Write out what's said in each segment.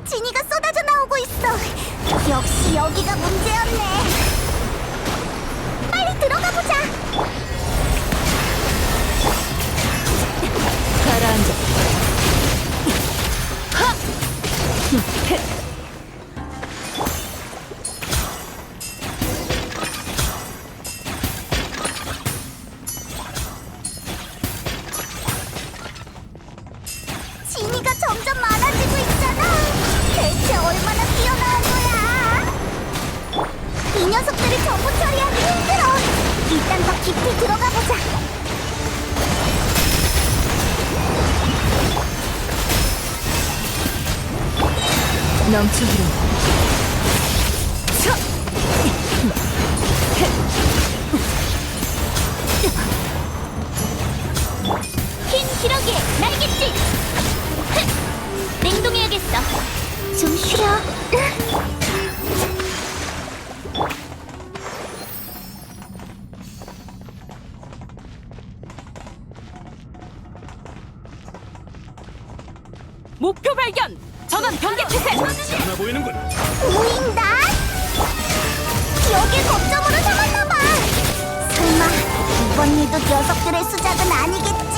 진이가 쏟아져 나오고 있어. 역시 여기가 문제였네. 빨리 들어가 보자. 가라앉아. 하! 진이가 점점 많아지고 있잖아. 대체 얼마나 뛰어나온 거야? 이 녀석들을 전부 처리하기 힘들어. 일단 더 깊이 들어가 보자. 넘치기로. 흰 기러기의 날갯짓! 냉동해야겠어. 좀 쉬려. 목표 발견! 전원 경계 태세! 하나 보이는군. 보인다? 여길 거점으로 삼았나봐. 설마 이번 일도 녀석들의 수작은 아니겠지?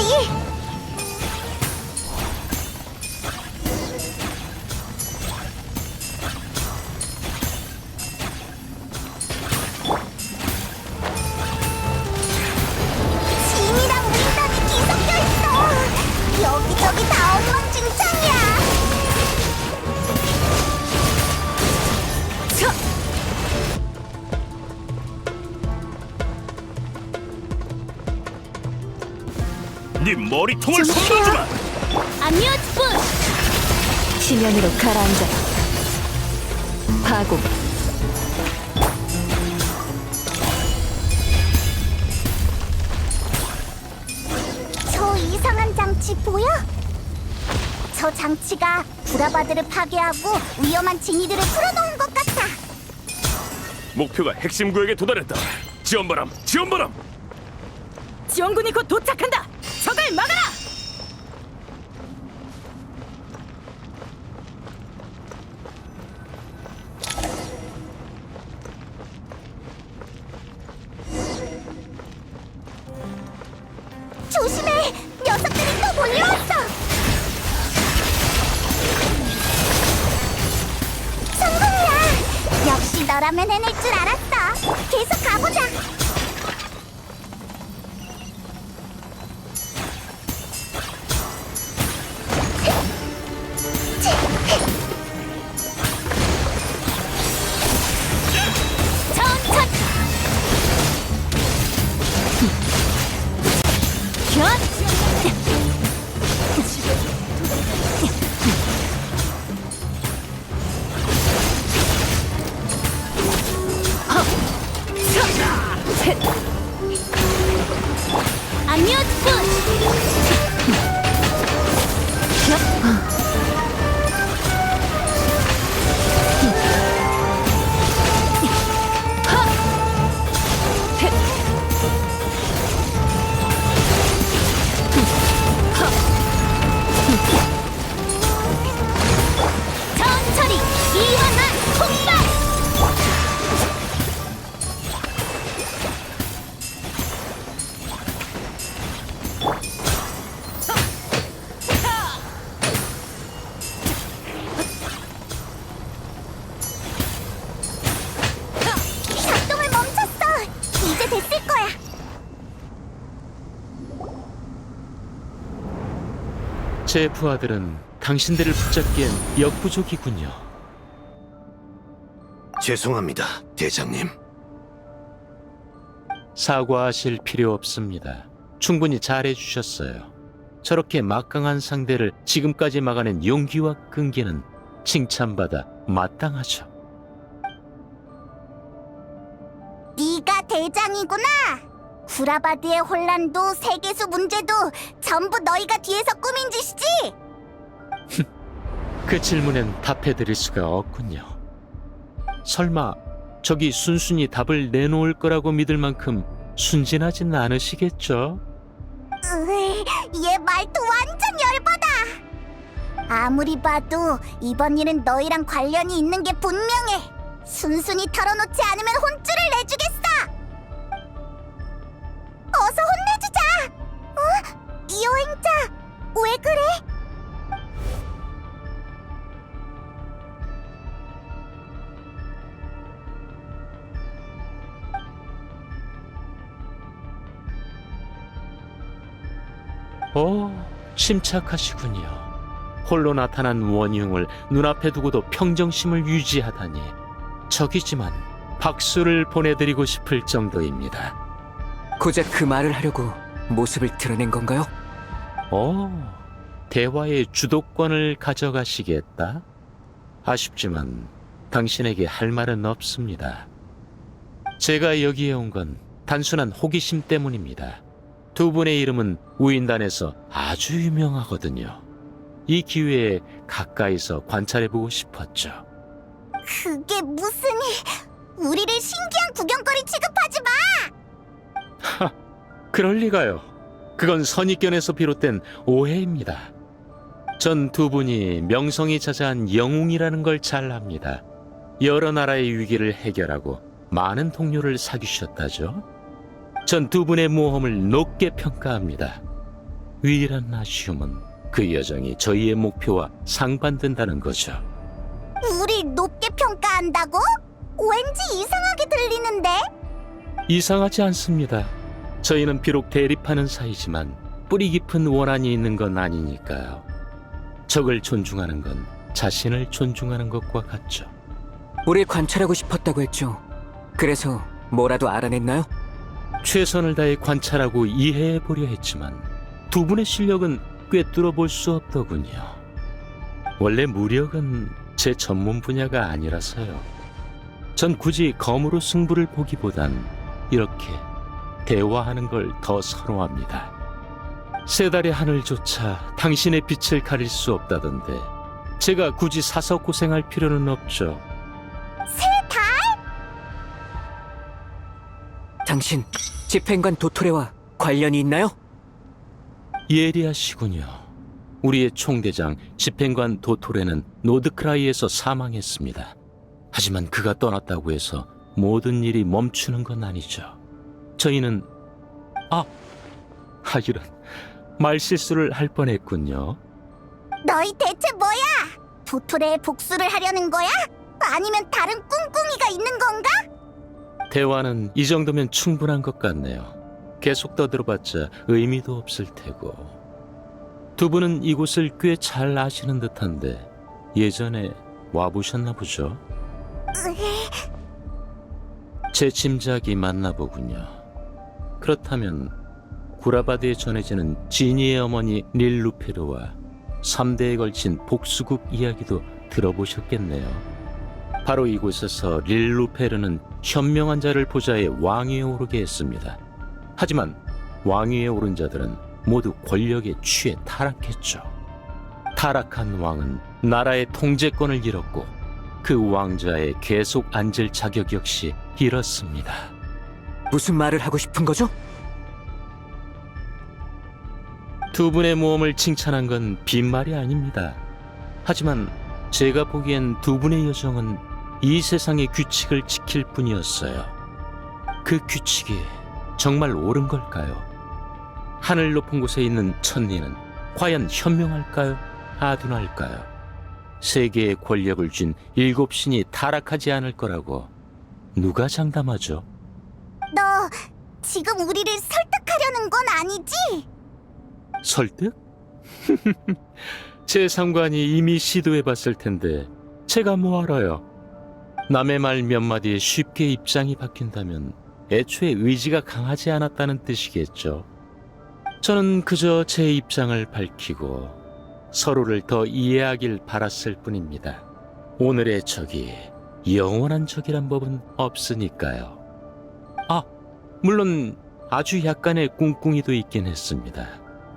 진이랑 윈단이 뒤섞여 있어. 여기저기 다 엉망진창이야. 네 머리통을 손봐주마. 아뮤즈 분! 지면으로 가라앉아. 파고. 저 이상한 장치 보여? 저 장치가 브라바드를 파괴하고 위험한 진이들을 풀어놓은 것 같아. 목표가 핵심 구역에 도달했다. 지원바람, 지원바람. 지원군이 곧 도착한다! 적을 막아라! 조심해! 녀석들이 또 몰려왔어! 성공이야! 역시 너라면 해낼 줄 알았어. 계속 가보자. 천천히! 아뮤즈 분! 천천히! 이완한 폭발! 작동을 멈췄어! 이제 됐을 거야! 제 부하들은 당신들을 붙잡기엔 역부족이군요. 죄송합니다, 대장님. 사과하실 필요 없습니다. 충분히 잘해주셨어요. 저렇게 막강한 상대를 지금까지 막아낸 용기와 끈기는 칭찬받아 마땅하죠. 네가 대장이구나. 브라바드의 혼란도 세계수 문제도 전부 너희가 뒤에서 꾸민 짓이지? 그 질문엔 답해드릴 수가 없군요. 설마 저기 순순히 답을 내놓을 거라고 믿을 만큼 순진하진 않으시겠죠? 얘 말투 완전 열받아. 아무리 봐도 이번 일은 너희랑 관련이 있는 게 분명해. 순순히 털어놓지 않으면 혼쭐을 내주겠어. 어서 혼내주자. 여행자, 왜 그래? 침착하시군요. 홀로 나타난 원흉을 눈앞에 두고도 평정심을 유지하다니. 적이지만 박수를 보내드리고 싶을 정도입니다. 고작 그 말을 하려고 모습을 드러낸 건가요? 대화의 주도권을 가져가시겠다? 아쉽지만 당신에게 할 말은 없습니다. 제가 여기에 온 건 단순한 호기심 때문입니다. 두 분의 이름은 우인단에서 아주 유명하거든요. 이 기회에 가까이서 관찰해보고 싶었죠. 그게 무슨... 우리를 신기한 구경거리 취급하지 마! 그럴 리가요. 그건 선입견에서 비롯된 오해입니다. 전 두 분이 명성이 자자한 영웅이라는 걸 잘 압니다. 여러 나라의 위기를 해결하고 많은 동료를 사귀셨다죠. 전 두 분의 모험을 높게 평가합니다. 유일한 아쉬움은 그 여정이 저희의 목표와 상반된다는 거죠. 우리 높게 평가한다고? 왠지 이상하게 들리는데? 이상하지 않습니다. 저희는 비록 대립하는 사이지만 뿌리 깊은 원한이 있는 건 아니니까요. 적을 존중하는 건 자신을 존중하는 것과 같죠. 우리 관찰하고 싶었다고 했죠. 그래서 뭐라도 알아냈나요? 최선을 다해 관찰하고 이해해보려 했지만 두 분의 실력은 꿰뚫어 볼 수 없더군요. 원래 무력은 제 전문 분야가 아니라서요. 전 굳이 검으로 승부를 보기보단 이렇게 대화하는 걸 더 선호합니다. 세 달의 하늘조차 당신의 빛을 가릴 수 없다던데 제가 굳이 사서 고생할 필요는 없죠. 당신 집행관 도토레와 관련이 있나요? 예리하시군요. 우리의 총대장 집행관 도토레는 노드크라이에서 사망했습니다. 하지만 그가 떠났다고 해서 모든 일이 멈추는 건 아니죠. 저희는 이런 말실수를 할 뻔했군요. 너희 대체 뭐야? 도토레의 복수를 하려는 거야? 아니면 다른 꿍꿍이가 있는 건가? 대화는 이 정도면 충분한 것 같네요. 계속 떠들어봤자 의미도 없을 테고. 두 분은 이곳을 꽤 잘 아시는 듯한데 예전에 와보셨나 보죠? 제 짐작이 맞나 보군요. 그렇다면 구라바드에 전해지는 지니의 어머니 릴루페르와 3대에 걸친 복수국 이야기도 들어보셨겠네요. 바로 이곳에서 릴루페르는 현명한 자를 보좌해 왕위에 오르게 했습니다. 하지만 왕위에 오른 자들은 모두 권력에 취해 타락했죠. 타락한 왕은 나라의 통제권을 잃었고 그 왕좌에 계속 앉을 자격 역시 잃었습니다. 무슨 말을 하고 싶은 거죠? 두 분의 모험을 칭찬한 건 빈말이 아닙니다. 하지만 제가 보기엔 두 분의 여정은 이 세상의 규칙을 지킬 뿐이었어요. 그 규칙이 정말 옳은 걸까요? 하늘 높은 곳에 있는 천리는 과연 현명할까요? 아둔할까요? 세계의 권력을 쥔 7신이 타락하지 않을 거라고 누가 장담하죠? 너 지금 우리를 설득하려는 건 아니지? 설득? 제 상관이 이미 시도해봤을 텐데 제가 뭐 알아요. 남의 말 몇 마디에 쉽게 입장이 바뀐다면 애초에 의지가 강하지 않았다는 뜻이겠죠. 저는 그저 제 입장을 밝히고 서로를 더 이해하길 바랐을 뿐입니다. 오늘의 적이 영원한 적이란 법은 없으니까요. 물론 아주 약간의 꿍꿍이도 있긴 했습니다.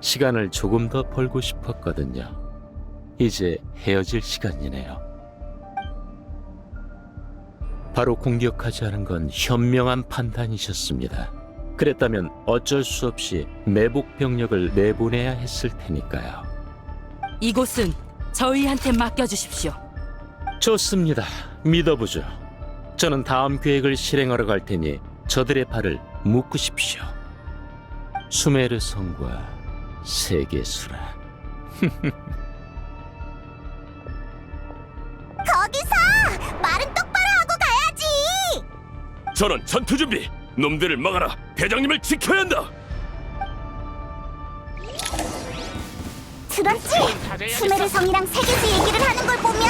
시간을 조금 더 벌고 싶었거든요. 이제 헤어질 시간이네요. 바로 공격하지 않은 건 현명한 판단이셨습니다. 그랬다면 어쩔 수 없이 매복 병력을 내보내야 했을 테니까요. 이곳은 저희한테 맡겨주십시오. 좋습니다. 믿어보죠. 저는 다음 계획을 실행하러 갈 테니 저들의 발을 묶으십시오. 수메르 성과 세계수라. 거기서 말은 똑바로 하고 가야지. 전원 전투 준비. 놈들을 막아라. 대장님을 지켜야 한다. 들었지? 수메르 성이랑 세계수 얘기를 하는 걸 보면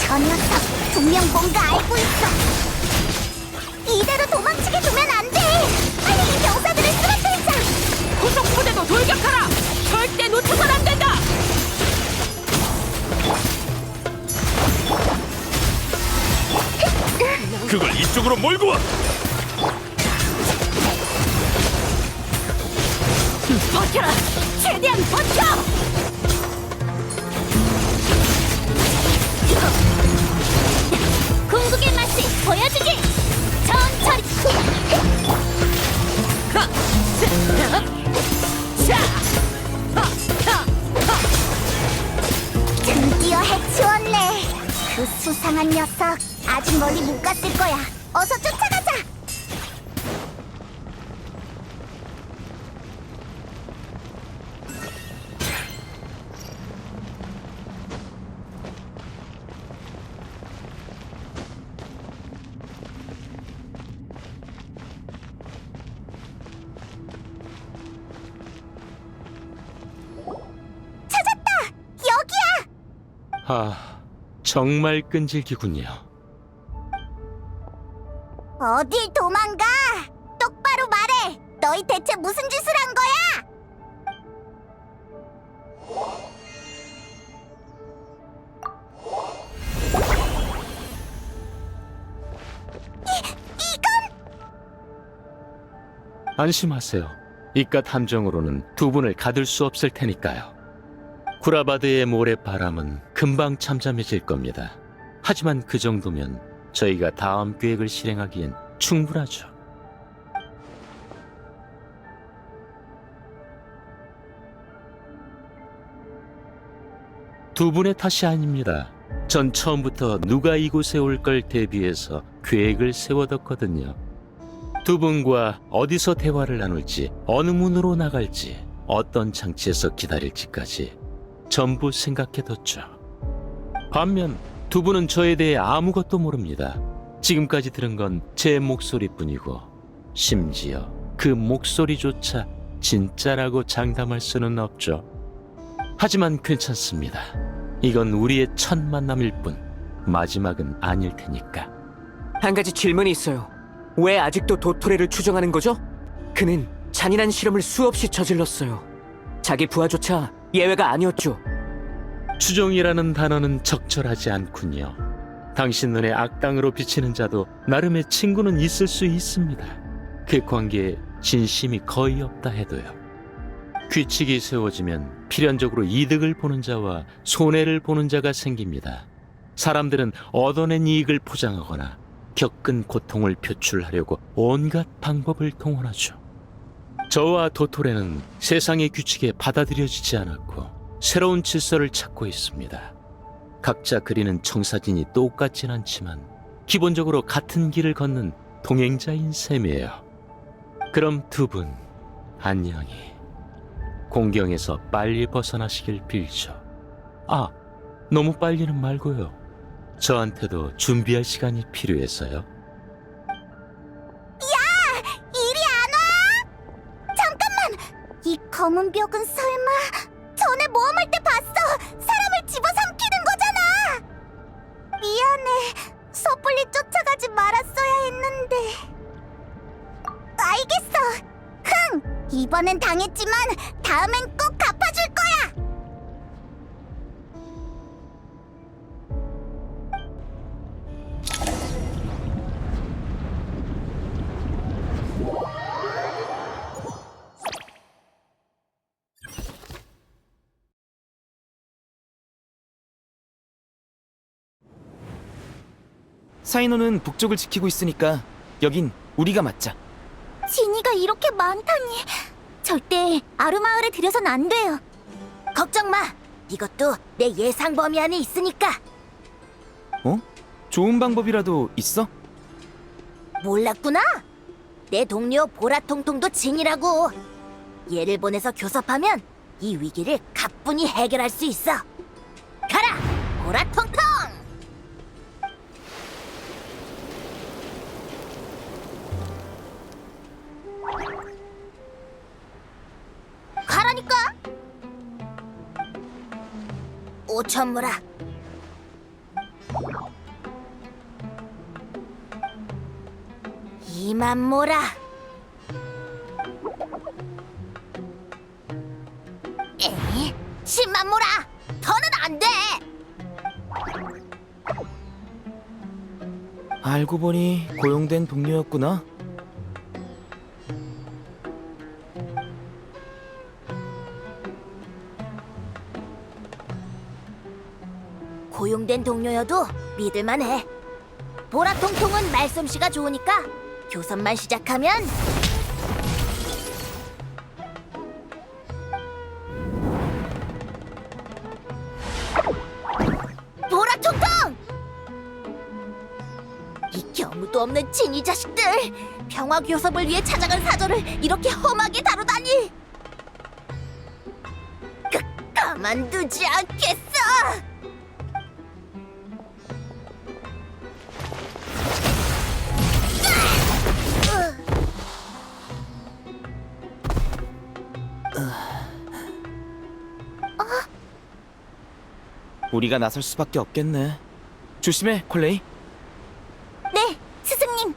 저 녀석 분명 뭔가 알고 있어. 이대로 도망치게 두면 안 돼. 빨리 이 병사들을 쓰러뜨리자. 후속 부대도 돌격하라. 절대 놓쳐선 안 된다. 그걸 이쪽으로 몰고 와. 버텨라. 최대한 버텨. 궁극의 맛을 보여주지. 천천히. 드디어 해치웠네. 그 수상한 녀석 아직 멀리 못 갔을 거야. 어서 쫓아가자. 찾았다. 여기야. 아, 정말 끈질기군요. 어딜 도망가? 똑바로 말해. 너희 대체 무슨 짓을 한 거야? 안심하세요. 이깟 함정으로는 두 분을 가둘 수 없을 테니까요. 구라바드의 모래바람은 금방 잠잠해질 겁니다. 하지만 그 정도면 저희가 다음 계획을 실행하기엔 충분하죠. 두 분의 탓이 아닙니다. 전 처음부터 누가 이곳에 올 걸 대비해서 계획을 세워뒀거든요. 두 분과 어디서 대화를 나눌지, 어느 문으로 나갈지, 어떤 장치에서 기다릴지까지 전부 생각해뒀죠. 반면 두 분은 저에 대해 아무것도 모릅니다. 지금까지 들은 건 제 목소리뿐이고, 심지어 그 목소리조차 진짜라고 장담할 수는 없죠. 하지만 괜찮습니다. 이건 우리의 첫 만남일 뿐 마지막은 아닐 테니까. 한 가지 질문이 있어요. 왜 아직도 도토레를 추종하는 거죠? 그는 잔인한 실험을 수없이 저질렀어요. 자기 부하조차 예외가 아니었죠. 추종이라는 단어는 적절하지 않군요. 당신 눈에 악당으로 비치는 자도 나름의 친구는 있을 수 있습니다. 그 관계에 진심이 거의 없다 해도요. 규칙이 세워지면 필연적으로 이득을 보는 자와 손해를 보는 자가 생깁니다. 사람들은 얻어낸 이익을 포장하거나 겪은 고통을 표출하려고 온갖 방법을 동원하죠. 저와 도토레는 세상의 규칙에 받아들여지지 않았고 새로운 질서를 찾고 있습니다. 각자 그리는 청사진이 똑같진 않지만 기본적으로 같은 길을 걷는 동행자인 셈이에요. 그럼 두 분 안녕히 공경에서 빨리 벗어나시길 빌죠. 아, 너무 빨리는 말고요. 저한테도 준비할 시간이 필요해서요. 이리 안 와! 잠깐만! 이 검은 벽은 설마 전에 모험할 때 봤어! 사람을 집어삼키는 거잖아! 미안해. 섣불리 쫓아가지 말았어야 했는데. 알겠어. 흥! 이번엔 당했지만 다음엔 꼭 갚아줄 거야! 사이노는 북쪽을 지키고 있으니까 여긴 우리가 맞자. 진이가 이렇게 많다니. 절대 아루마을에 들여선 안 돼요. 걱정 마. 이것도 내 예상 범위 안에 있으니까. 어? 좋은 방법이라도 있어? 몰랐구나. 내 동료 보라통통도 진이라고. 얘를 보내서 교섭하면 이 위기를 가뿐히 해결할 수 있어. 가라, 보라통통! 가라니까. 오천무라. 이만모라. 에이, 10만모라. 더는 안 돼. 알고 보니 고용된 동료였구나. 고용된 동료여도 믿을만해. 보라통통은 말솜씨가 좋으니까 교섭만 시작하면 보라통통! 이 경우도 없는 진이 자식들! 평화 교섭을 위해 찾아간 사절을 이렇게 험하게 다루다니! 가만두지 않겠어! 우리가 나설 수밖에 없겠네. 조심해, 콜레이. 네, 스승님.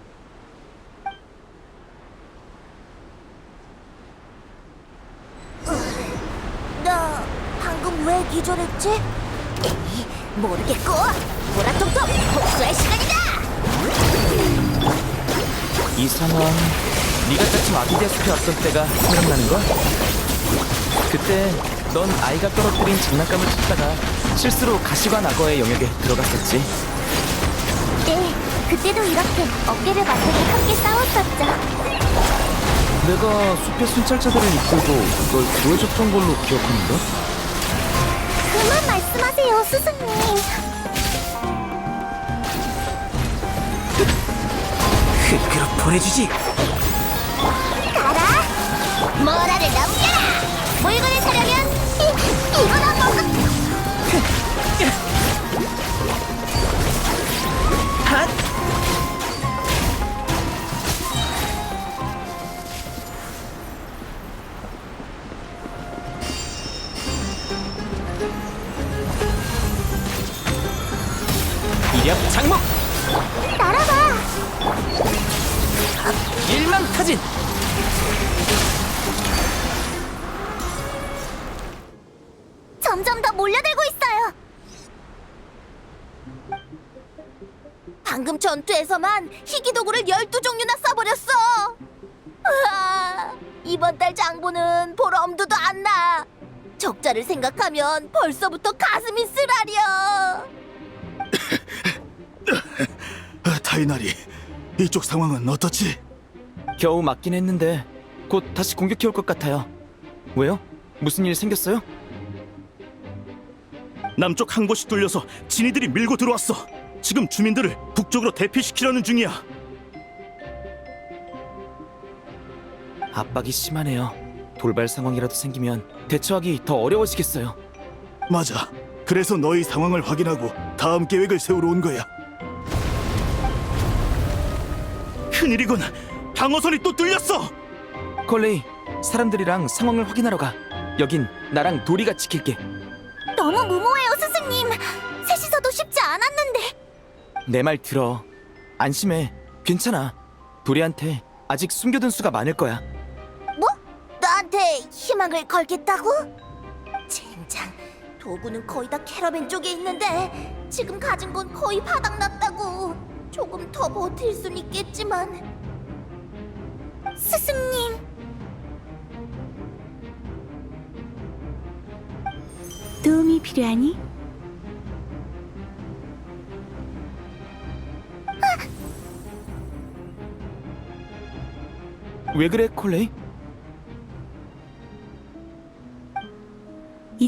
나 방금 왜 기절했지? 에이, 모르겠고. 보라통통 복수할 시간이다. 이 상황, 네가 차츰 아기디아 숲에 왔던 때가 생각나는 걸? 그때 넌 아이가 떨어뜨린 장난감을 찾다가 실수로 가시관 악어의 영역에 들어갔었지. 네, 그때도 이렇게 어깨를 맞대고 함께 싸웠었죠. 내가 숲의 순찰자들을 이끌고 널 구해줬던 걸로 기억하는데? 그만 말씀하세요, 스승님. 그로 보내주지. 가라! 모라를 넘겨라! 물건을 사려면 이거나 먹어! 이력 장목! 날아봐! 일망타진! 점점 더 몰려들고 있어요! 방금 전투에서만 희귀도구를 12종류나 써버렸어! 으아, 이번 달 장보는 볼 엄두도 안 나! 적자를 생각하면 벌써부터 가슴이 쓰라려! 타이나리, 이쪽 상황은 어떻지? 겨우 맞긴 했는데 곧 다시 공격해올 것 같아요. 왜요? 무슨 일 생겼어요? 남쪽 한 곳이 뚫려서 진이들이 밀고 들어왔어. 지금 주민들을 북쪽으로 대피시키려는 중이야. 압박이 심하네요. 돌발 상황이라도 생기면 대처하기 더 어려워지겠어요. 맞아. 그래서 너희 상황을 확인하고 다음 계획을 세우러 온 거야. 큰일이군. 방어선이 또 뚫렸어. 콜레이, 사람들이랑 상황을 확인하러 가. 여긴 나랑 도리가 지킬게. 너무 무모해요, 스승님! 셋이서도 쉽지 않았는데! 내 말 들어. 안심해. 괜찮아. 도리한테 아직 숨겨둔 수가 많을 거야. 뭐? 나한테 희망을 걸겠다고? 젠장, 도구는 거의 다 캐러밴 쪽에 있는데 지금 가진 건 거의 바닥났다고. 조금 더 버틸 순 있겠지만. 스승님. 도움이 필요하니? 왜 그래, 콜레이?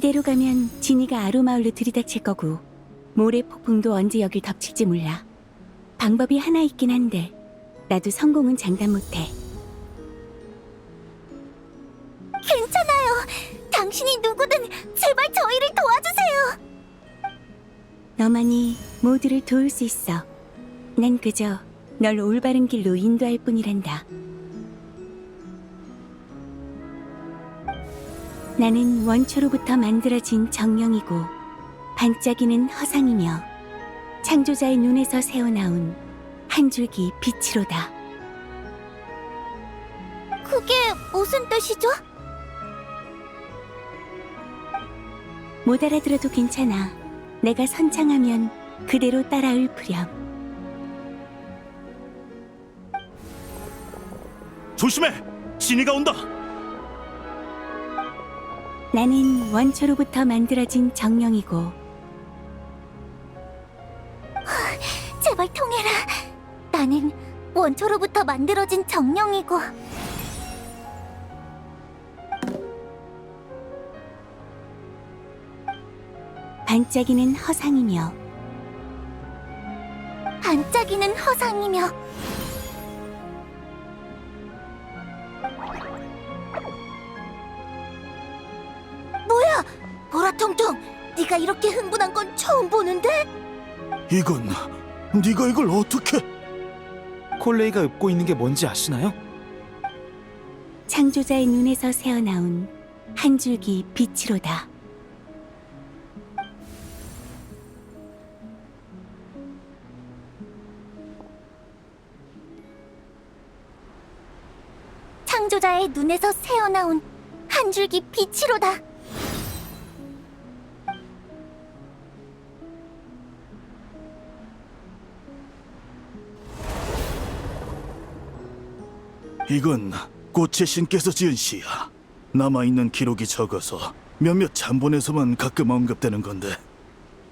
이대로 가면 지니가 아로마을로 들이닥칠 거고 모래 폭풍도 언제 여길 덮칠지 몰라. 방법이 하나 있긴 한데 나도 성공은 장담 못해. 괜찮아요. 당신이 누구든 제발 저희를 도와주세요. 너만이 모두를 도울 수 있어. 난 그저 널 올바른 길로 인도할 뿐이란다. 나는 원초로부터 만들어진 정령이고 반짝이는 허상이며 창조자의 눈에서 새어나온 한 줄기 빛이로다. 그게 무슨 뜻이죠? 못 알아들어도 괜찮아. 내가 선창하면 그대로 따라 읊으렴. 조심해! 지니가 온다! 나는 원초로부터 만들어진 정령이고 제발 통해라. 나는 원초로부터 만들어진 정령이고 반짝이는 허상이며 반짝이는 허상이며 뭐야? 보라통통, 네가 이렇게 흥분한 건 처음 보는데? 이건 네가 이걸 어떻게? 콜레이가 읊고 있는 게 뭔지 아시나요? 창조자의 눈에서 새어나온 한 줄기 빛이로다. 창조자의 눈에서 새어나온 한 줄기 빛이로다. 이건 꽃의 신께서 지은 시야. 남아있는 기록이 적어서 몇몇 잠본에서만 가끔 언급되는 건데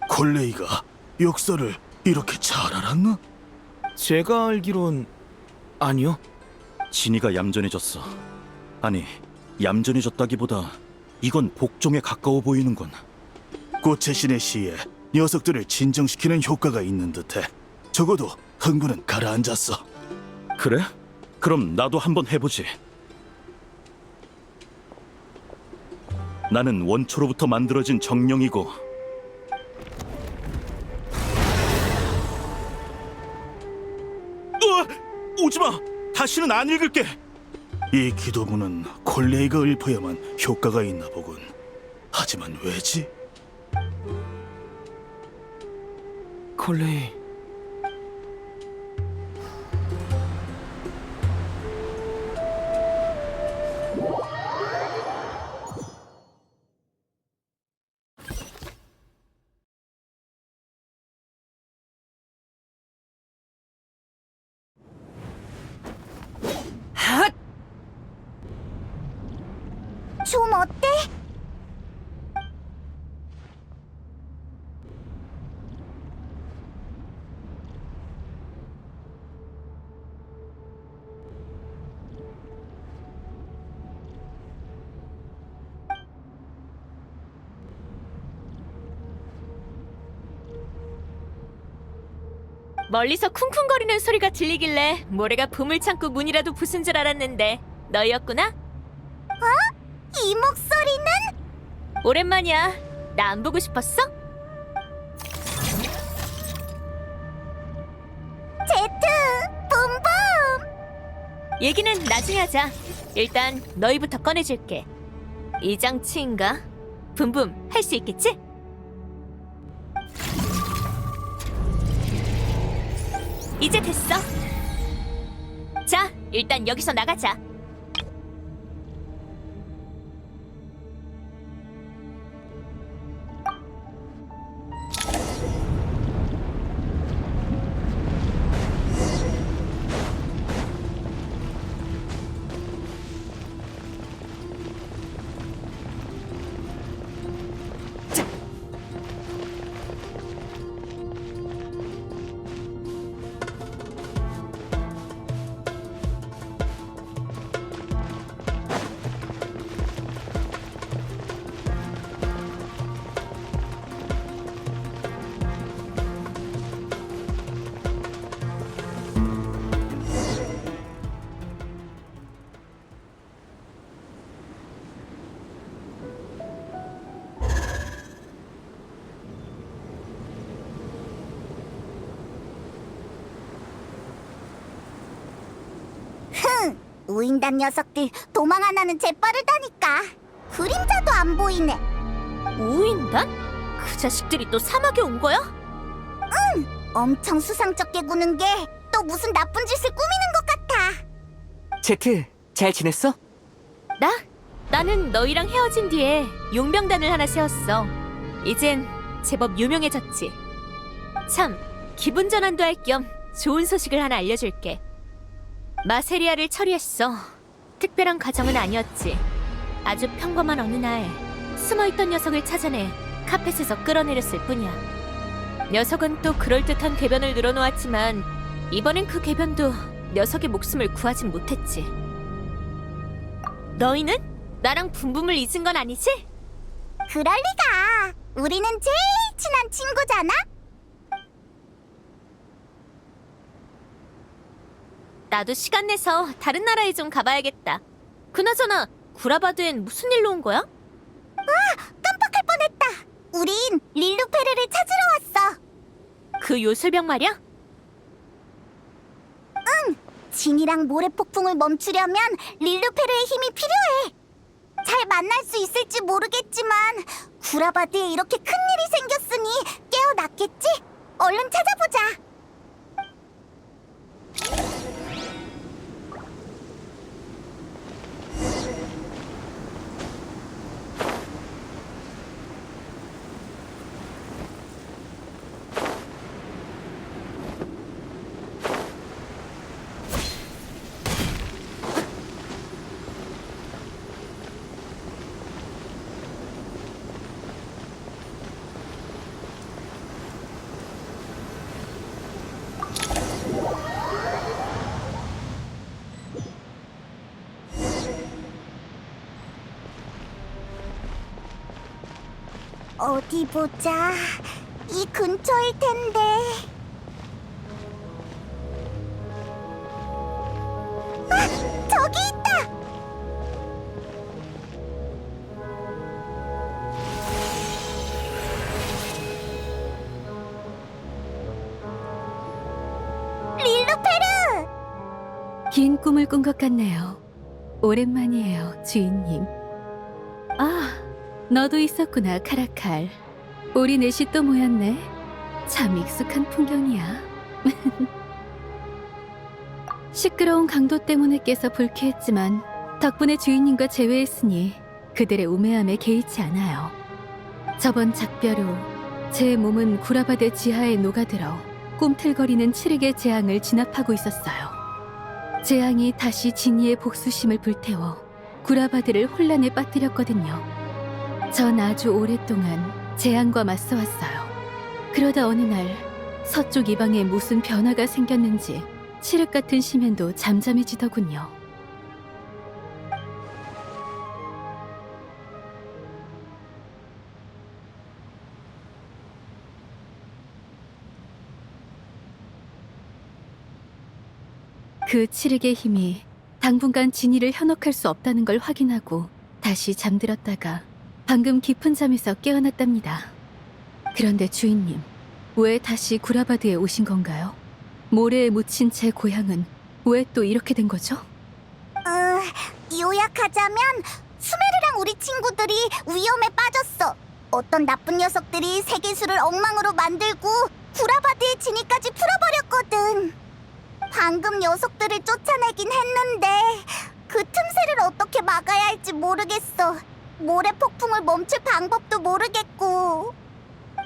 콜레이가 역사를 이렇게 잘 알았나? 제가 알기론 아니요. 지니가 얌전해졌어. 아니, 얌전해졌다기보다 이건 복종에 가까워 보이는군. 꽃의 신의 시에 녀석들을 진정시키는 효과가 있는 듯해. 적어도 흥분은 가라앉았어. 그래? 그럼 나도 한번 해보지. 나는 원초로부터 만들어진 정령이고 오지마! 다시는 안 읽을게! 이 기도문은 콜레이가 읊어야만 효과가 있나 보군. 하지만 왜지? 콜레이. 좀 어때? 멀리서 쿵쿵거리는 소리가 들리길래 모래가 보물창고 문이라도 부순 줄 알았는데 너였구나? 이 목소리는? 오랜만이야. 나 안 보고 싶었어? 제트! 붐붐! 얘기는 나중에 하자. 일단 너희부터 꺼내줄게. 이 장치인가? 붐붐 할 수 있겠지? 이제 됐어. 자, 일단 여기서 나가자. 우인단 녀석들 도망 하나는 재빠르다니까. 그림자도 안 보이네. 우인단? 그 자식들이 또 사막에 온 거야? 엄청 수상쩍게 구는 게 또 무슨 나쁜 짓을 꾸미는 것 같아. 제트, 잘 지냈어? 나는 너희랑 헤어진 뒤에 용병단을 하나 세웠어. 이젠 제법 유명해졌지. 참, 기분 전환도 할 겸 좋은 소식을 하나 알려줄게. 마세리아를 처리했어. 특별한 과정은 아니었지. 아주 평범한 어느 날 숨어있던 녀석을 찾아내 카펫에서 끌어내렸을 뿐이야. 녀석은 또 그럴듯한 궤변을 늘어놓았지만 이번엔 그 궤변도 녀석의 목숨을 구하진 못했지. 너희는? 나랑 분분을 잊은 건 아니지? 그럴 리가. 우리는 제일 친한 친구잖아. 나도 시간 내서 다른 나라에 좀 가봐야겠다. 그나저나 구라바드엔 무슨 일로 온 거야? 깜빡할 뻔했다. 우린 릴루페르를 찾으러 왔어. 그 요술병 말이야? 진이랑 모래폭풍을 멈추려면 릴루페르의 힘이 필요해. 잘 만날 수 있을지 모르겠지만 구라바드에 이렇게 큰일이 생겼으니 깨어났겠지? 얼른 찾아보자. 어디 보자. 이 근처일 텐데. 저기 있다. 릴루페르! 긴 꿈을 꾼 것 같네요. 오랜만이에요, 주인님. 아, 너도 있었구나, 카라칼. 우리 넷이 또 모였네. 참 익숙한 풍경이야. 시끄러운 강도 때문에 깨서 불쾌했지만 덕분에 주인님과 재회했으니 그들의 우매함에 개의치 않아요. 저번 작별 후 제 몸은 구라바드 지하에 녹아들어 꿈틀거리는 칠흑의 재앙을 진압하고 있었어요. 재앙이 다시 진이의 복수심을 불태워 구라바드를 혼란에 빠뜨렸거든요. 전 아주 오랫동안 재앙과 맞서왔어요. 그러다 어느 날 서쪽 이방에 무슨 변화가 생겼는지 칠흑 같은 심연도 잠잠해지더군요. 그 칠흑의 힘이 당분간 진이를 현혹할 수 없다는 걸 확인하고 다시 잠들었다가 방금 깊은 잠에서 깨어났답니다. 그런데 주인님, 왜 다시 구라바드에 오신 건가요? 모래에 묻힌 제 고향은 왜 또 이렇게 된 거죠? 요약하자면 수메르랑 우리 친구들이 위험에 빠졌어. 어떤 나쁜 녀석들이 세계수를 엉망으로 만들고 구라바드의 진위까지 풀어버렸거든. 방금 녀석들을 쫓아내긴 했는데 그 틈새를 어떻게 막아야 할지 모르겠어. 모래 폭풍을 멈출 방법도 모르겠고.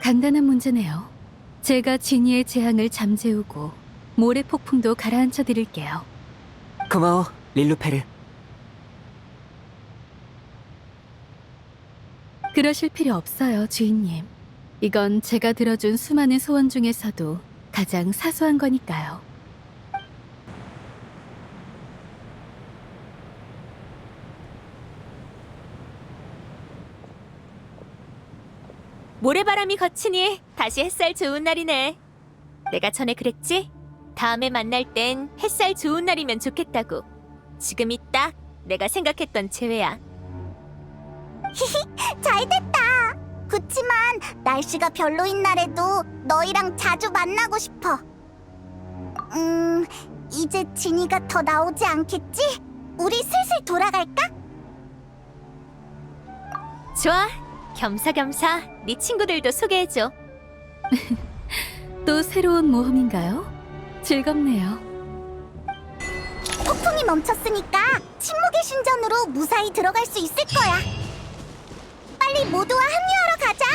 간단한 문제네요. 제가 진이의 재앙을 잠재우고 모래 폭풍도 가라앉혀 드릴게요. 고마워, 릴루페르. 그러실 필요 없어요, 주인님. 이건 제가 들어준 수많은 소원 중에서도 가장 사소한 거니까요. 모래바람이 거치니 다시 햇살 좋은 날이네. 내가 전에 그랬지? 다음에 만날 땐 햇살 좋은 날이면 좋겠다고. 지금이 딱 내가 생각했던 재회야. 잘됐다. 그치만 날씨가 별로인 날에도 너희랑 자주 만나고 싶어. 이제 진이가 더 나오지 않겠지? 우리 슬슬 돌아갈까? 좋아. 겸사겸사 네 친구들도 소개해줘. 또 새로운 모험인가요? 즐겁네요. 폭풍이 멈췄으니까 침묵의 신전으로 무사히 들어갈 수 있을 거야. 빨리 모두와 합류하러 가자.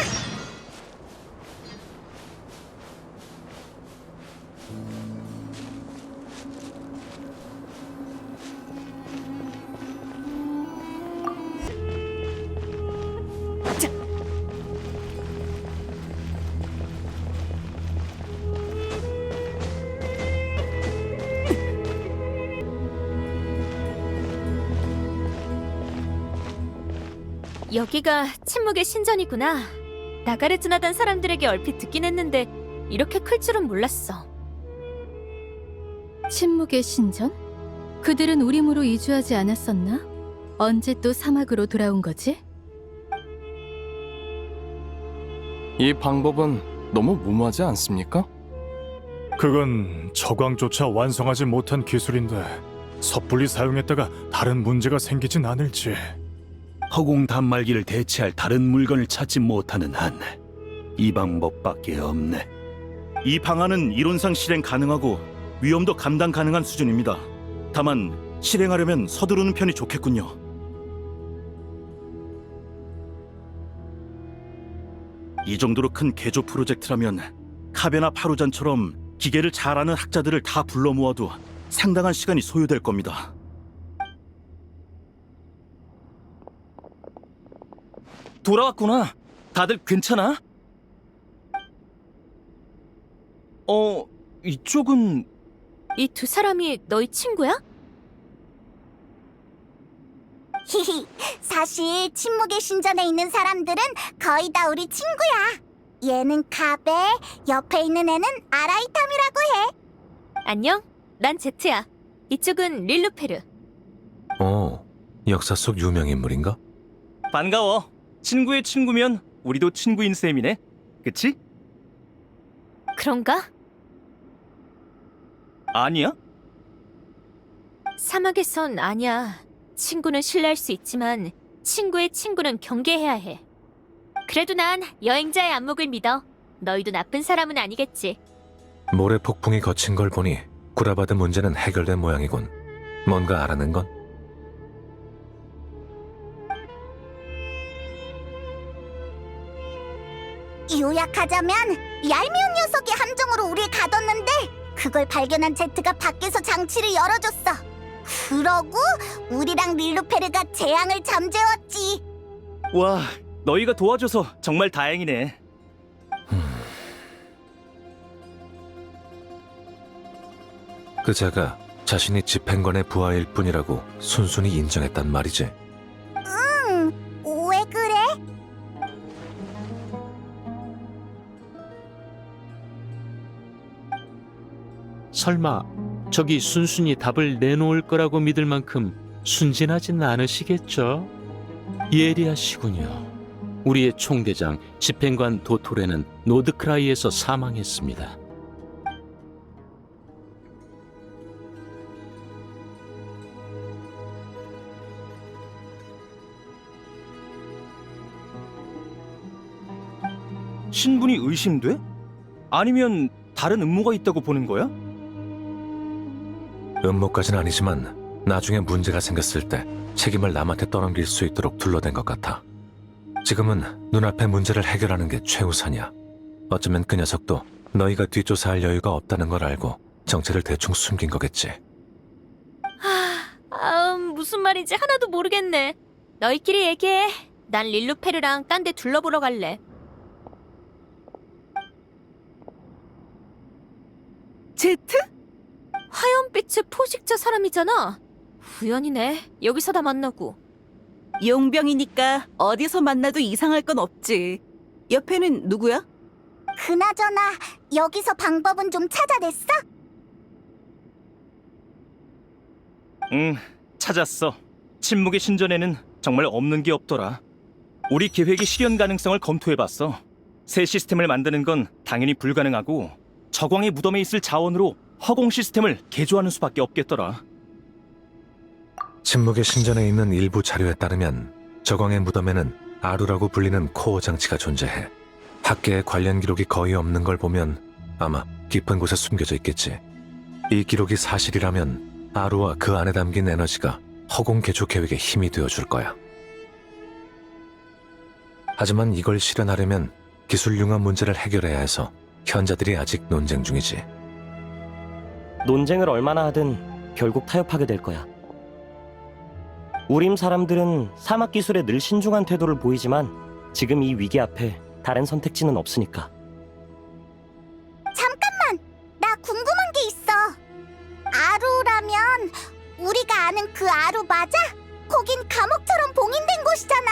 여기가 침묵의 신전이구나. 나가르즈나단 사람들에게 얼핏 듣긴 했는데 이렇게 클 줄은 몰랐어. 침묵의 신전? 그들은 우림으로 이주하지 않았었나? 언제 또 사막으로 돌아온 거지? 이 방법은 너무 무모하지 않습니까? 그건 저광조차 완성하지 못한 기술인데 섣불리 사용했다가 다른 문제가 생기진 않을지. 허공 단말기를 대체할 다른 물건을 찾지 못하는 한 이 방법밖에 없네. 이 방안은 이론상 실행 가능하고 위험도 감당 가능한 수준입니다. 다만 실행하려면 서두르는 편이 좋겠군요. 이 정도로 큰 개조 프로젝트라면 카베나 파루잔처럼 기계를 잘 아는 학자들을 다 불러 모아도 상당한 시간이 소요될 겁니다. 돌아왔구나. 다들 괜찮아? 이쪽은 이 두 사람이 너희 친구야? 히히, 사실 침묵의 신전에 있는 사람들은 거의 다 우리 친구야. 얘는 카베, 옆에 있는 애는 아라이탐이라고 해. 안녕. 난 제트야. 이쪽은 릴루페르. 역사 속 유명 인물인가? 반가워. 친구의 친구면 우리도 친구인 셈이네. 그치? 그런가? 아니야? 사막에선 아니야. 친구는 신뢰할 수 있지만 친구의 친구는 경계해야 해. 그래도 난 여행자의 안목을 믿어. 너희도 나쁜 사람은 아니겠지. 모래 폭풍이 거친 걸 보니 구라받은 문제는 해결된 모양이군. 뭔가 알아낸 건? 요약하자면 얄미운 녀석이 함정으로 우릴 가뒀는데 그걸 발견한 제트가 밖에서 장치를 열어줬어. 그러고 우리랑 릴루페르가 재앙을 잠재웠지. 와, 너희가 도와줘서 정말 다행이네. 그자가 자신이 집행관의 부하일 뿐이라고 순순히 인정했단 말이지. 왜 그래? 설마 저기 순순히 답을 내놓을 거라고 믿을 만큼 순진하진 않으시겠죠? 예리하시군요. 우리의 총대장 집행관 도토레는 노드크라이에서 사망했습니다. 신분이 의심돼? 아니면 다른 음모가 있다고 보는 거야? 음모까지는 아니지만 나중에 문제가 생겼을 때 책임을 남한테 떠넘길 수 있도록 둘러댄 것 같아. 지금은 눈앞의 문제를 해결하는 게 최우선이야. 어쩌면 그 녀석도 너희가 뒷조사할 여유가 없다는 걸 알고 정체를 대충 숨긴 거겠지. 무슨 말인지 하나도 모르겠네. 너희끼리 얘기해. 난 릴루페르랑 딴 데 둘러보러 갈래. 제트? 화염빛의 포식자 사람이잖아. 우연이네. 여기서 다 만나고. 용병이니까 어디서 만나도 이상할 건 없지. 옆에는 누구야? 그나저나 여기서 방법은 좀 찾아냈어? 응, 찾았어. 침묵의 신전에는 정말 없는 게 없더라. 우리 계획의 실현 가능성을 검토해봤어. 새 시스템을 만드는 건 당연히 불가능하고 저광의 무덤에 있을 자원으로 허공 시스템을 개조하는 수밖에 없겠더라. 침묵의 신전에 있는 일부 자료에 따르면 저광의 무덤에는 아루라고 불리는 코어 장치가 존재해. 학계에 관련 기록이 거의 없는 걸 보면 아마 깊은 곳에 숨겨져 있겠지. 이 기록이 사실이라면 아루와 그 안에 담긴 에너지가 허공 개조 계획의 힘이 되어줄 거야. 하지만 이걸 실현하려면 기술 융합 문제를 해결해야 해서 현자들이 아직 논쟁 중이지. 논쟁을 얼마나 하든 결국 타협하게 될 거야. 우림 사람들은 사막 기술에 늘 신중한 태도를 보이지만 지금 이 위기 앞에 다른 선택지는 없으니까. 잠깐만! 나 궁금한 게 있어. 아루라면 우리가 아는 그 아루 맞아? 거긴 감옥처럼 봉인된 곳이잖아.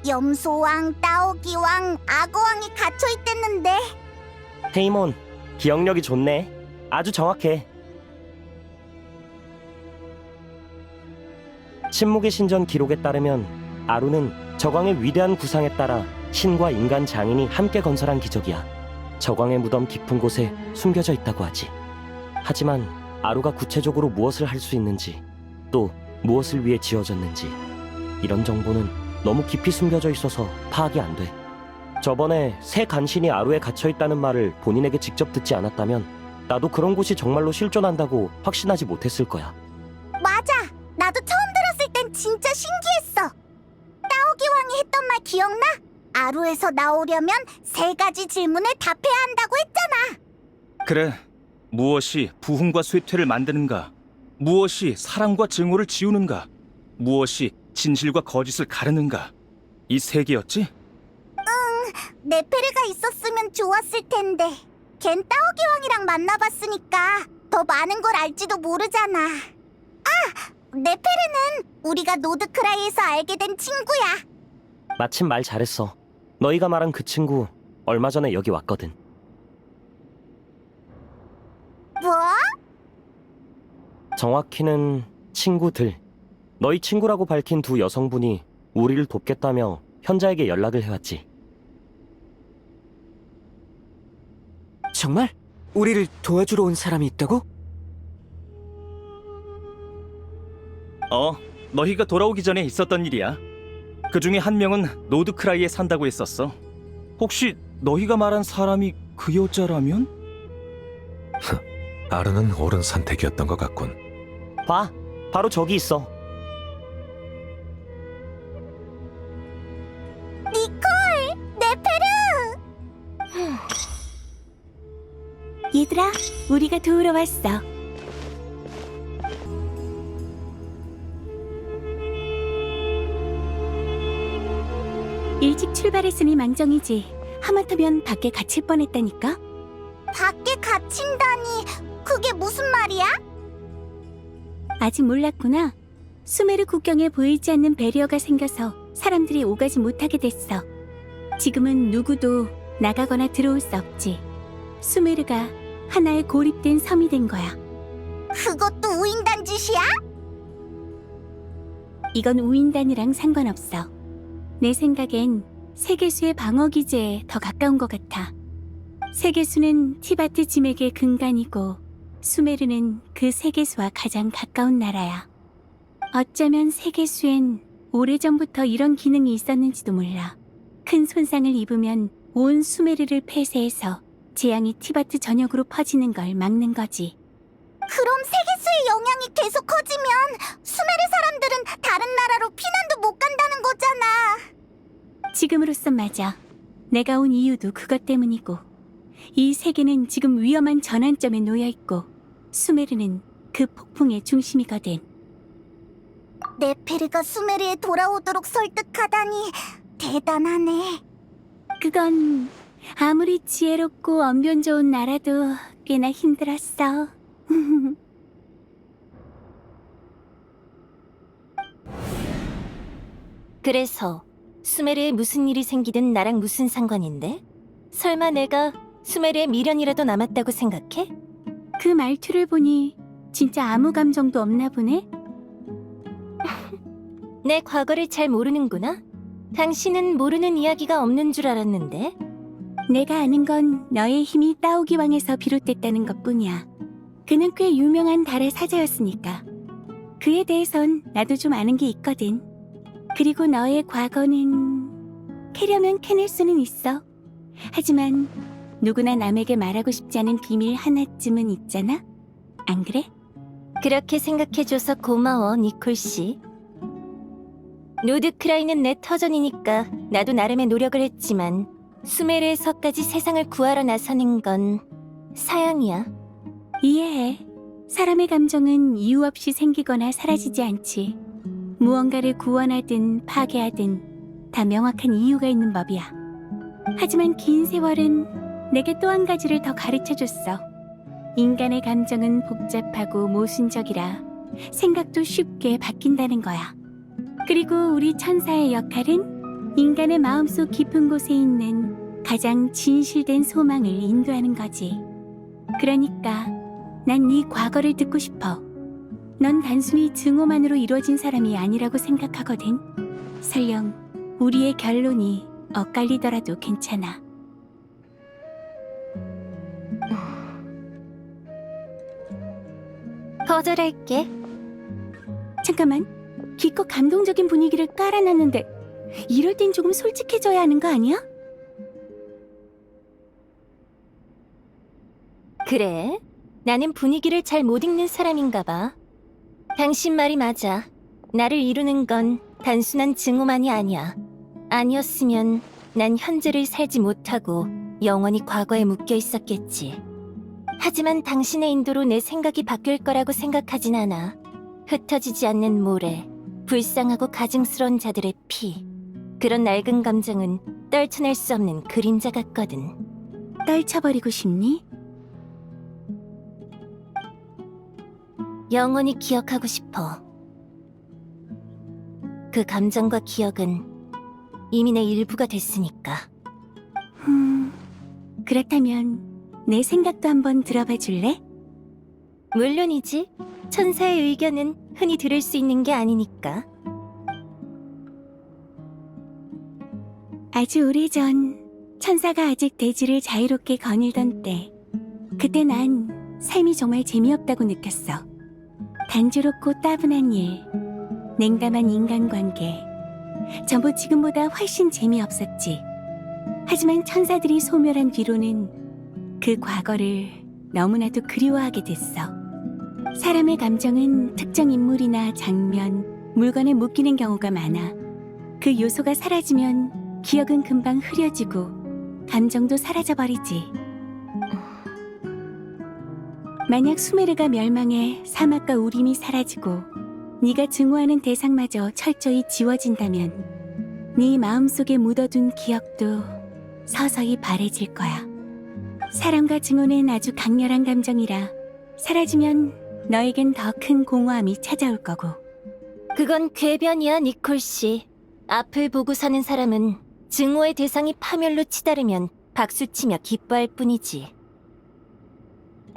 염소왕, 따오기왕, 악어왕이 갇혀있댔는데. 페이몬, 기억력이 좋네. 아주 정확해. 침묵의 신전 기록에 따르면 아루는 저광의 위대한 구상에 따라 신과 인간 장인이 함께 건설한 기적이야. 저광의 무덤 깊은 곳에 숨겨져 있다고 하지. 하지만 아루가 구체적으로 무엇을 할 수 있는지, 또 무엇을 위해 지어졌는지 이런 정보는 너무 깊이 숨겨져 있어서 파악이 안 돼. 저번에 새 간신이 아루에 갇혀 있다는 말을 본인에게 직접 듣지 않았다면 나도 그런 곳이 정말로 실존한다고 확신하지 못했을 거야. 맞아! 나도 처음 들었을 땐 진짜 신기했어. 따오기왕이 했던 말 기억나? 아루에서 나오려면 3가지 질문을 답해야 한다고 했잖아. 그래. 무엇이 부흥과 쇠퇴를 만드는가? 무엇이 사랑과 증오를 지우는가? 무엇이 진실과 거짓을 가르는가? 이 3개였지? 네페르가 있었으면 좋았을 텐데. 걘 따오기왕이랑 만나봤으니까 더 많은 걸 알지도 모르잖아. 네페르는 우리가 노드크라이에서 알게 된 친구야. 마침 말 잘했어. 너희가 말한 그 친구 얼마 전에 여기 왔거든. 뭐? 정확히는 친구들. 너희 친구라고 밝힌 2 여성분이 우리를 돕겠다며 현자에게 연락을 해왔지. 정말? 우리를 도와주러 온 사람이 있다고? 너희가 돌아오기 전에 있었던 일이야. 그 중에 한 명은 노드크라이에 산다고 했었어. 혹시 너희가 말한 사람이 그 여자라면? 아루는 옳은 선택이었던 것 같군. 봐, 바로 저기 있어. 니콜! 네페르! 얘들아, 우리가 도우러 왔어. 일찍 출발했으니 망정이지. 하마터면 밖에 갇힐 뻔했다니까. 밖에 갇힌다니, 그게 무슨 말이야? 아직 몰랐구나. 수메르 국경에 보이지 않는 배리어가 생겨서 사람들이 오가지 못하게 됐어. 지금은 누구도 나가거나 들어올 수 없지. 수메르가 하나의 고립된 섬이 된 거야. 그것도 우인단 짓이야? 이건 우인단이랑 상관없어. 내 생각엔 세계수의 방어기지에 더 가까운 것 같아. 세계수는 티바트 짐에게 근간이고 수메르는 그 세계수와 가장 가까운 나라야. 어쩌면 세계수엔 오래전부터 이런 기능이 있었는지도 몰라. 큰 손상을 입으면 온 수메르를 폐쇄해서 재앙이 티바트 전역으로 퍼지는 걸 막는 거지. 그럼 세계수의 영향이 계속 커지면 수메르 사람들은 다른 나라로 피난도 못 간다는 거잖아. 지금으로선 맞아. 내가 온 이유도 그것 때문이고, 이 세계는 지금 위험한 전환점에 놓여있고 수메르는 그 폭풍의 중심이거든. 네페르가 수메르에 돌아오도록 설득하다니 대단하네. 그건 아무리 지혜롭고 언변 좋은 나라도 꽤나 힘들었어. 그래서 수메르에 무슨 일이 생기든 나랑 무슨 상관인데? 설마 내가 수메르의 미련이라도 남았다고 생각해? 그 말투를 보니 진짜 아무 감정도 없나 보네? 내 과거를 잘 모르는구나? 당신은 모르는 이야기가 없는 줄 알았는데? 내가 아는 건 너의 힘이 따오기왕에서 비롯됐다는 것뿐이야. 그는 꽤 유명한 달의 사자였으니까. 그에 대해선 나도 좀 아는 게 있거든. 그리고 너의 과거는 캐려면 캐낼 수는 있어. 하지만 누구나 남에게 말하고 싶지 않은 비밀 하나쯤은 있잖아? 안 그래? 그렇게 생각해줘서 고마워, 니콜 씨. 노드크라이는 내 터전이니까 나도 나름의 노력을 했지만 수메르에서까지 세상을 구하러 나서는 건 사양이야. 이해해. 사람의 감정은 이유 없이 생기거나 사라지지 않지. 무언가를 구원하든 파괴하든 다 명확한 이유가 있는 법이야. 하지만 긴 세월은 내게 또 한 가지를 더 가르쳐줬어. 인간의 감정은 복잡하고 모순적이라 생각도 쉽게 바뀐다는 거야. 그리고 우리 천사의 역할은 인간의 마음속 깊은 곳에 있는 가장 진실된 소망을 인도하는 거지. 그러니까 난 네 과거를 듣고 싶어. 넌 단순히 증오만으로 이루어진 사람이 아니라고 생각하거든. 설령 우리의 결론이 엇갈리더라도 괜찮아. 거절할게. 잠깐만, 기껏 감동적인 분위기를 깔아놨는데 이럴 땐 조금 솔직해져야 하는 거 아니야? 그래? 나는 분위기를 잘 못 읽는 사람인가 봐. 당신 말이 맞아. 나를 이루는 건 단순한 증오만이 아니야. 아니었으면 난 현재를 살지 못하고 영원히 과거에 묶여 있었겠지. 하지만 당신의 인도로 내 생각이 바뀔 거라고 생각하진 않아. 흩어지지 않는 모래, 불쌍하고 가증스러운 자들의 피. 그런 낡은 감정은 떨쳐낼 수 없는 그림자 같거든. 떨쳐버리고 싶니? 영원히 기억하고 싶어. 그 감정과 기억은 이미 내 일부가 됐으니까. 그렇다면 내 생각도 한번 들어봐 줄래? 물론이지. 천사의 의견은 흔히 들을 수 있는 게 아니니까. 아주 오래전 천사가 아직 대지를 자유롭게 거닐던 때, 그때 난 삶이 정말 재미없다고 느꼈어. 단조롭고 따분한 일, 냉담한 인간관계, 전부 지금보다 훨씬 재미없었지. 하지만 천사들이 소멸한 뒤로는 그 과거를 너무나도 그리워하게 됐어. 사람의 감정은 특정 인물이나 장면, 물건에 묶이는 경우가 많아. 그 요소가 사라지면 기억은 금방 흐려지고 감정도 사라져버리지. 만약 수메르가 멸망해 사막과 우림이 사라지고 네가 증오하는 대상마저 철저히 지워진다면 네 마음속에 묻어둔 기억도 서서히 바래질 거야. 사랑과 증오는 아주 강렬한 감정이라 사라지면 너에겐 더 큰 공허함이 찾아올 거고. 그건 궤변이야, 니콜 씨. 앞을 보고 사는 사람은 증오의 대상이 파멸로 치달으면 박수치며 기뻐할 뿐이지.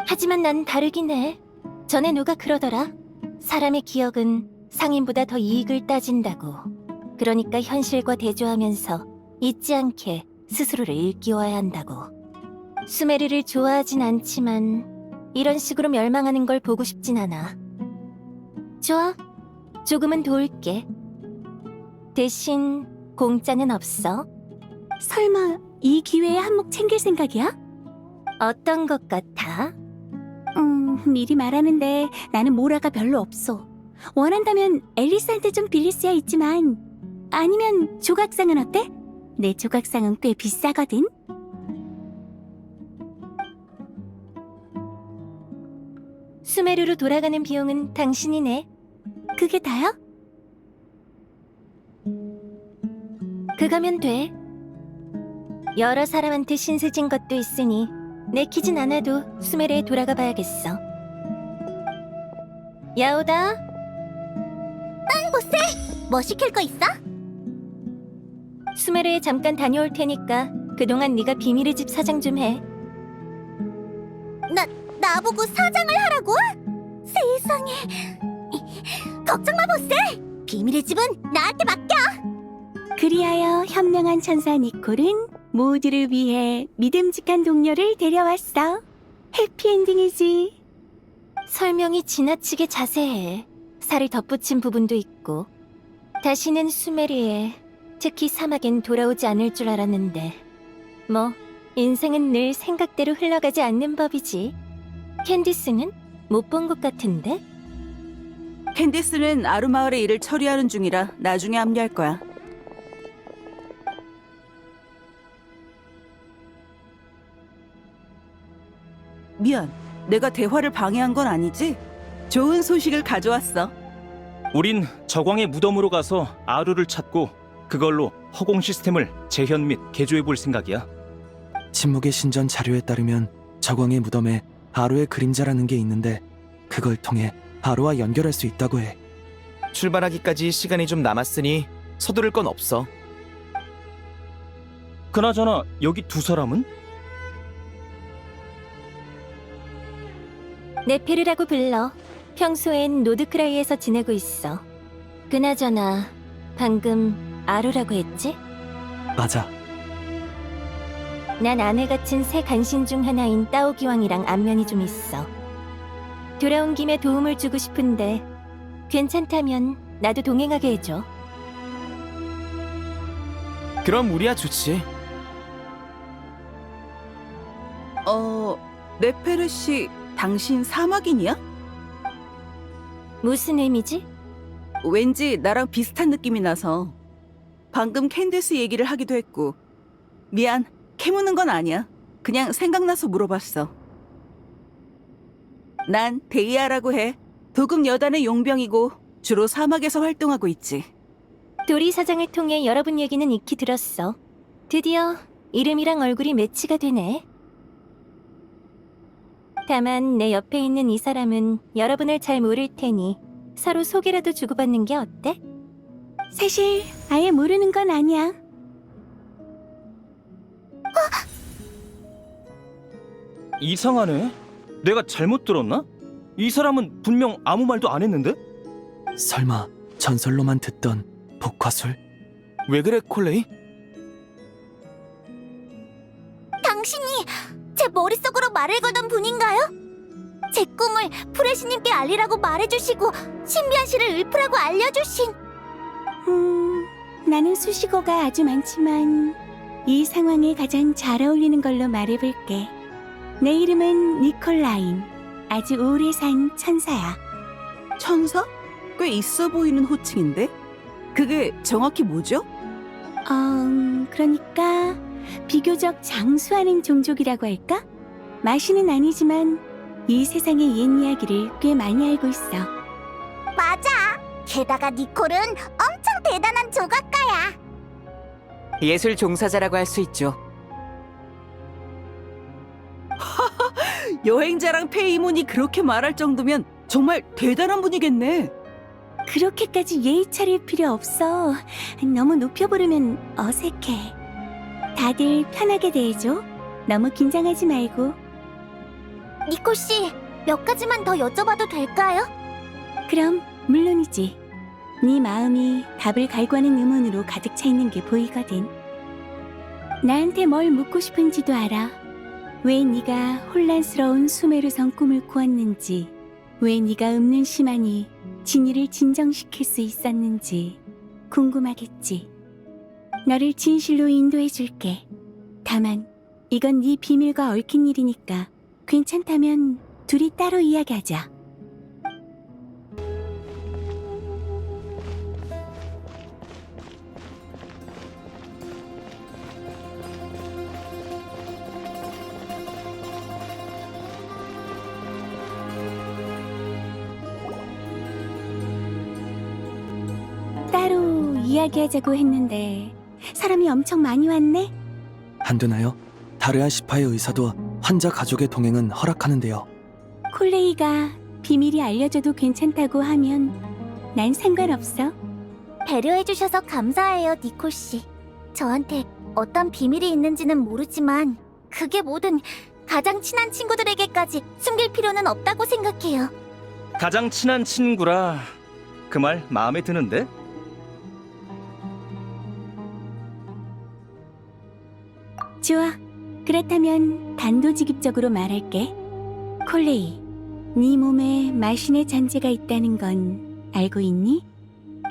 하지만 난 다르긴 해. 전에 누가 그러더라. 사람의 기억은 상인보다 더 이익을 따진다고. 그러니까 현실과 대조하면서 잊지 않게 스스로를 일깨워야 한다고. 수메르를 좋아하진 않지만 이런 식으로 멸망하는 걸 보고 싶진 않아. 좋아. 조금은 도울게. 대신 공짜는 없어. 설마 이 기회에 한몫 챙길 생각이야? 어떤 것 같아? 미리 말하는데 나는 모라가 별로 없어. 원한다면 앨리스한테 좀 빌릴 수야 있지만, 아니면 조각상은 어때? 내 조각상은 꽤 비싸거든. 수메르로 돌아가는 비용은 당신이 내. 그게 다야? 그거면 돼. 여러 사람한테 신세진 것도 있으니 내키진 않아도 수메르에 돌아가 봐야겠어. 야오다. 보스! 뭐 시킬 거 있어? 수메르에 잠깐 다녀올 테니까 그동안 네가 비밀의 집 사장 좀 해. 나보고 사장을 하라고? 세상에. 걱정 마, 보스! 비밀의 집은 나한테 맡겨! 그리하여 현명한 천사 니콜은 모두를 위해 믿음직한 동료를 데려왔어. 해피엔딩이지. 설명이 지나치게 자세해. 살을 덧붙인 부분도 있고 다시는 수메리에, 특히 사막엔 돌아오지 않을 줄 알았는데 뭐 인생은 늘 생각대로 흘러가지 않는 법이지. 캔디스는 못 본 것 같은데? 캔디스는 아루마을의 일을 처리하는 중이라 나중에 합류할 거야. 미안, 내가 대화를 방해한 건 아니지? 좋은 소식을 가져왔어. 우린 저광의 무덤으로 가서 아루를 찾고 그걸로 허공 시스템을 재현 및 개조해 볼 생각이야. 침묵의 신전 자료에 따르면 저광의 무덤에 아루의 그림자라는 게 있는데 그걸 통해 아루와 연결할 수 있다고 해. 출발하기까지 시간이 좀 남았으니 서두를 건 없어. 그나저나 여기 두 사람은? 네페르라고 불러. 평소엔 노드크라이에서 지내고 있어. 그나저나 방금 아루라고 했지? 맞아. 난 아내 같은 새 간신 중 하나인 따오기왕이랑 안면이 좀 있어. 돌아온 김에 도움을 주고 싶은데 괜찮다면 나도 동행하게 해줘. 그럼 우리야 좋지. 네페르 씨, 당신 사막인이야? 무슨 의미지? 왠지 나랑 비슷한 느낌이 나서. 방금 캔디스 얘기를 하기도 했고. 미안, 캐무는 건 아니야. 그냥 생각나서 물어봤어. 난 데이아라고 해. 도금 여단의 용병이고 주로 사막에서 활동하고 있지. 도리 사장을 통해 여러분 얘기는 익히 들었어. 드디어 이름이랑 얼굴이 매치가 되네. 다만 내 옆에 있는 이 사람은 여러분을 잘 모를 테니 서로 소개라도 주고받는 게 어때? 사실 아예 모르는 건 아니야. 이상하네. 내가 잘못 들었나? 이 사람은 분명 아무 말도 안 했는데? 설마 전설로만 듣던 복화술? 왜 그래 콜레이? 당신이 제 머릿속으로 말을 걸던 분인가요? 제 꿈을 프레시님께 알리라고 말해주시고 신비한 시를 읊으라고 알려주신. 나는 수식어가 아주 많지만 이 상황에 가장 잘 어울리는 걸로 말해볼게. 내 이름은 니콜라인. 아주 오래 산 천사야. 천사? 꽤 있어 보이는 호칭인데? 그게 정확히 뭐죠? 그러니까 비교적 장수하는 종족이라고 할까? 마신은 아니지만 이 세상의 옛 이야기를 꽤 많이 알고 있어. 맞아. 게다가 니콜은 엄청 대단한 조각가야. 예술 종사자라고 할 수 있죠. 여행자랑 페이몬이 그렇게 말할 정도면 정말 대단한 분이겠네. 그렇게까지 예의 차릴 필요 없어. 너무 높여 부르면 어색해. 다들 편하게 대해줘. 너무 긴장하지 말고. 니콜 씨, 몇 가지만 더 여쭤봐도 될까요? 그럼 물론이지. 네 마음이 답을 갈구하는 의문으로 가득 차 있는 게 보이거든. 나한테 뭘 묻고 싶은지도 알아. 왜 네가 혼란스러운 수메르성 꿈을 꾸었는지, 왜 네가 읊는 시만이 진이를 진정시킬 수 있었는지 궁금하겠지. 너를 진실로 인도해줄게. 다만 이건 네 비밀과 얽힌 일이니까 괜찮다면 둘이 따로 이야기하자. 따로 이야기하자고 했는데 사람이 엄청 많이 왔네? 안 되나요? 다르아시파의 의사도 환자 가족의 동행은 허락하는데요. 콜레이가 비밀이 알려줘도 괜찮다고 하면 난 상관없어. 배려해주셔서 감사해요, 니콜씨. 저한테 어떤 비밀이 있는지는 모르지만 그게 뭐든 가장 친한 친구들에게까지 숨길 필요는 없다고 생각해요. 가장 친한 친구라 그 말 마음에 드는데? 좋아. 그렇다면 단도직입적으로 말할게. 콜레이, 네 몸에 마신의 잔재가 있다는 건 알고 있니?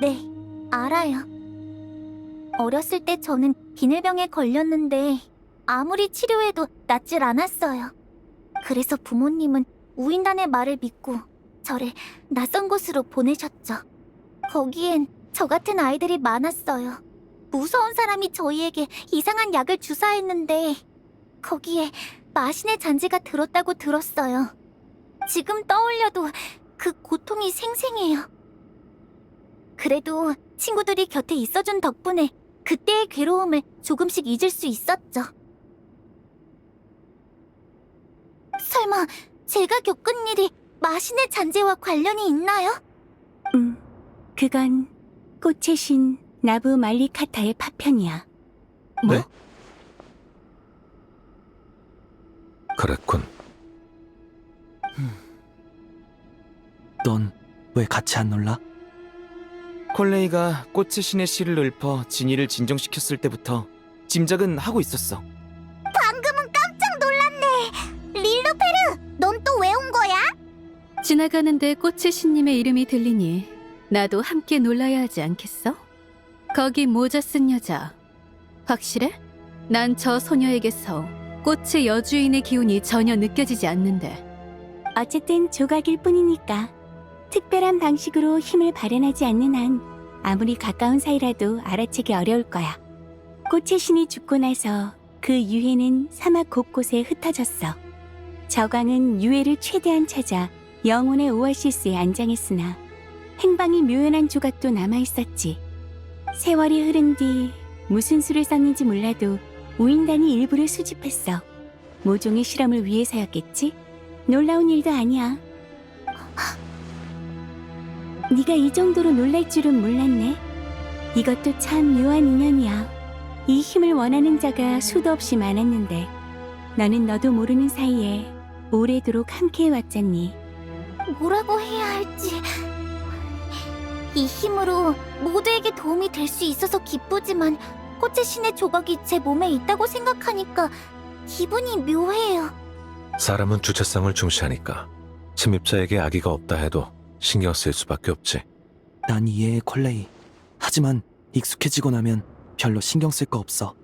네, 알아요. 어렸을 때 저는 비늘병에 걸렸는데 아무리 치료해도 낫질 않았어요. 그래서 부모님은 우인단의 말을 믿고 저를 낯선 곳으로 보내셨죠. 거기엔 저 같은 아이들이 많았어요. 무서운 사람이 저희에게 이상한 약을 주사했는데 거기에 마신의 잔재가 들었다고 들었어요. 지금 떠올려도 그 고통이 생생해요. 그래도 친구들이 곁에 있어준 덕분에 그때의 괴로움을 조금씩 잊을 수 있었죠. 설마 제가 겪은 일이 마신의 잔재와 관련이 있나요? 그건 꽃의 신 나부 말리카타의 파편이야. 네? 그랬군. 넌 왜 같이 안 놀라? 콜레이가 꽃의 신의 씨를 읊어 진이를 진정시켰을 때부터 짐작은 하고 있었어. 방금은 깜짝 놀랐네. 릴로페르, 넌 또 왜 온 거야? 지나가는데 꽃의 신님의 이름이 들리니 나도 함께 놀라야 하지 않겠어? 거기 모자 쓴 여자 확실해? 난 저 소녀에게서 꽃의 여주인의 기운이 전혀 느껴지지 않는데. 어쨌든 조각일 뿐이니까 특별한 방식으로 힘을 발현하지 않는 한 아무리 가까운 사이라도 알아채기 어려울 거야. 꽃의 신이 죽고 나서 그 유해는 사막 곳곳에 흩어졌어. 저광은 유해를 최대한 찾아 영혼의 오아시스에 안장했으나 행방이 묘연한 조각도 남아있었지. 세월이 흐른 뒤 무슨 수를 썼는지 몰라도 우인단이 일부를 수집했어. 모종의 실험을 위해서였겠지? 놀라운 일도 아니야. 네가 이 정도로 놀랄 줄은 몰랐네. 이것도 참 묘한 인연이야. 이 힘을 원하는 자가 수도 없이 많았는데 너는 너도 모르는 사이에 오래도록 함께해왔잖니. 뭐라고 해야 할지... 이 힘으로 모두에게 도움이 될 수 있어서 기쁘지만 꽃의 신의 조각이 제 몸에 있다고 생각하니까 기분이 묘해요. 사람은 주체성을 중시하니까 침입자에게 악의가 없다 해도 신경 쓸 수밖에 없지. 난 이해해, 콜레이. 하지만 익숙해지고 나면 별로 신경 쓸 거 없어.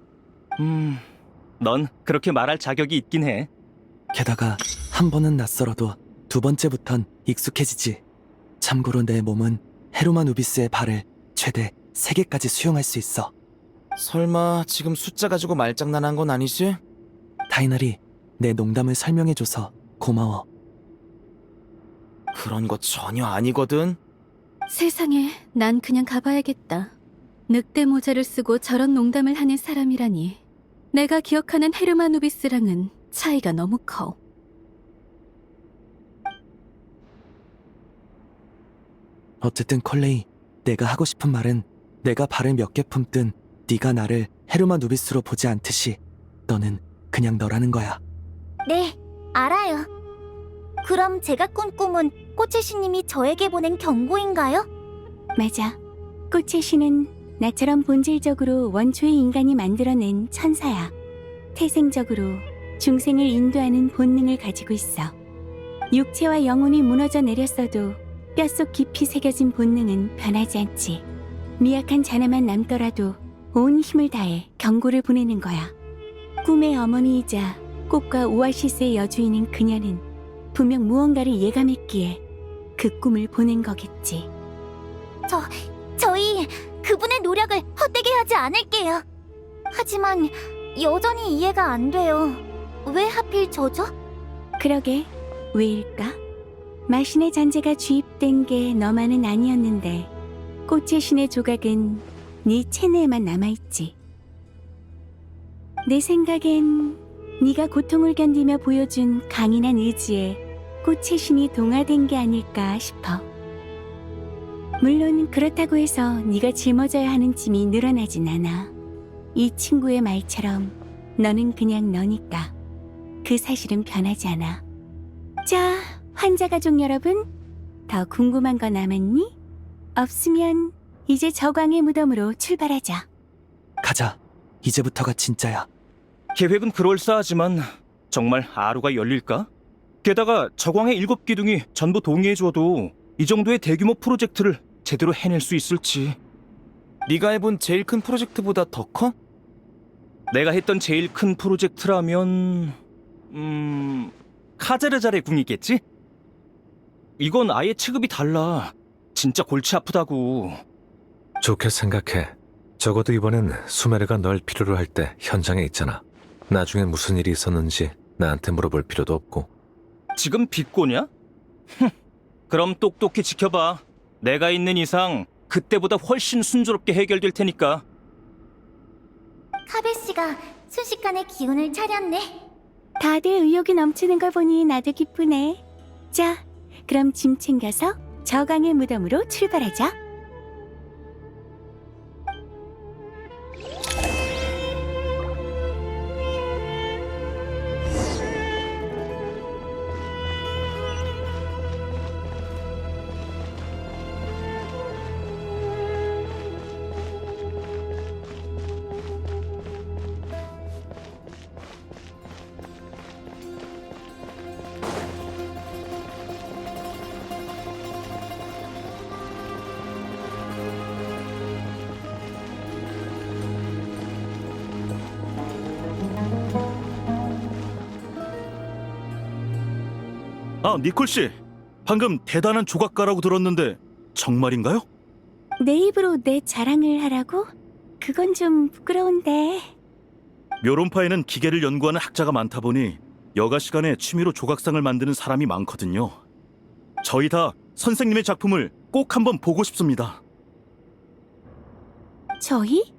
넌 그렇게 말할 자격이 있긴 해. 게다가 한 번은 낯설어도 두 번째부턴 익숙해지지. 참고로 내 몸은 헤루마 누비스의 발을 최대 3개까지 수용할 수 있어. 설마 지금 숫자 가지고 말장난한 건 아니지? 타이널이 내 농담을 설명해줘서 고마워. 그런 거 전혀 아니거든. 세상에, 난 그냥 가봐야겠다. 늑대 모자를 쓰고 저런 농담을 하는 사람이라니. 내가 기억하는 헤르마 누비스랑은 차이가 너무 커. 어쨌든 콜레이, 내가 하고 싶은 말은 내가 발을 몇 개 품든 네가 나를 헤르마 누비스로 보지 않듯이 너는 그냥 너라는 거야. 네, 알아요. 그럼 제가 꾼 꿈은 꽃의 신님이 저에게 보낸 경고인가요? 맞아. 꽃의 신은 나처럼 본질적으로 원초의 인간이 만들어낸 천사야. 태생적으로 중생을 인도하는 본능을 가지고 있어. 육체와 영혼이 무너져 내렸어도 뼛속 깊이 새겨진 본능은 변하지 않지. 미약한 자나만 남더라도 온 힘을 다해 경고를 보내는 거야. 꿈의 어머니이자 꽃과 오아시스의 여주인인 그녀는 분명 무언가를 예감했기에 그 꿈을 보낸 거겠지. 저희 그분의 노력을 헛되게 하지 않을게요. 하지만 여전히 이해가 안 돼요. 왜 하필 저죠? 그러게, 왜일까? 마신의 잔재가 주입된 게 너만은 아니었는데 꽃의 신의 조각은 네 체내에만 남아있지. 내 생각엔 네가 고통을 견디며 보여준 강인한 의지에 꽃의 신이 동화된 게 아닐까 싶어. 물론 그렇다고 해서 네가 짊어져야 하는 짐이 늘어나진 않아. 이 친구의 말처럼 너는 그냥 너니까 그 사실은 변하지 않아. 자, 환자 가족 여러분, 더 궁금한 거 남았니? 없으면 이제 저광의 무덤으로 출발하자. 가자. 이제부터가 진짜야. 계획은 그럴싸하지만 정말 아루가 열릴까? 게다가 저광의 7기둥이 전부 동의해줘도 이 정도의 대규모 프로젝트를 제대로 해낼 수 있을지. 네가 해본 제일 큰 프로젝트보다 더 커? 내가 했던 제일 큰 프로젝트라면 카자르자의 궁이겠지? 이건 아예 체급이 달라. 진짜 골치 아프다고. 좋게 생각해. 적어도 이번엔 수메르가 널 필요로 할 때 현장에 있잖아. 나중에 무슨 일이 있었는지 나한테 물어볼 필요도 없고. 지금 비꼬냐? 그럼 똑똑히 지켜봐. 내가 있는 이상 그때보다 훨씬 순조롭게 해결될 테니까. 카베 씨가 순식간에 기운을 차렸네. 다들 의욕이 넘치는 걸 보니 나도 기쁘네. 자, 그럼 짐 챙겨서 저강의 무덤으로 출발하자. 아, 니콜 씨. 방금 대단한 조각가라고 들었는데 정말인가요? 내 입으로 내 자랑을 하라고? 그건 좀 부끄러운데. 묘론파에는 기계를 연구하는 학자가 많다 보니 여가 시간에 취미로 조각상을 만드는 사람이 많거든요. 저희 다 선생님의 작품을 꼭 한번 보고 싶습니다. 저희?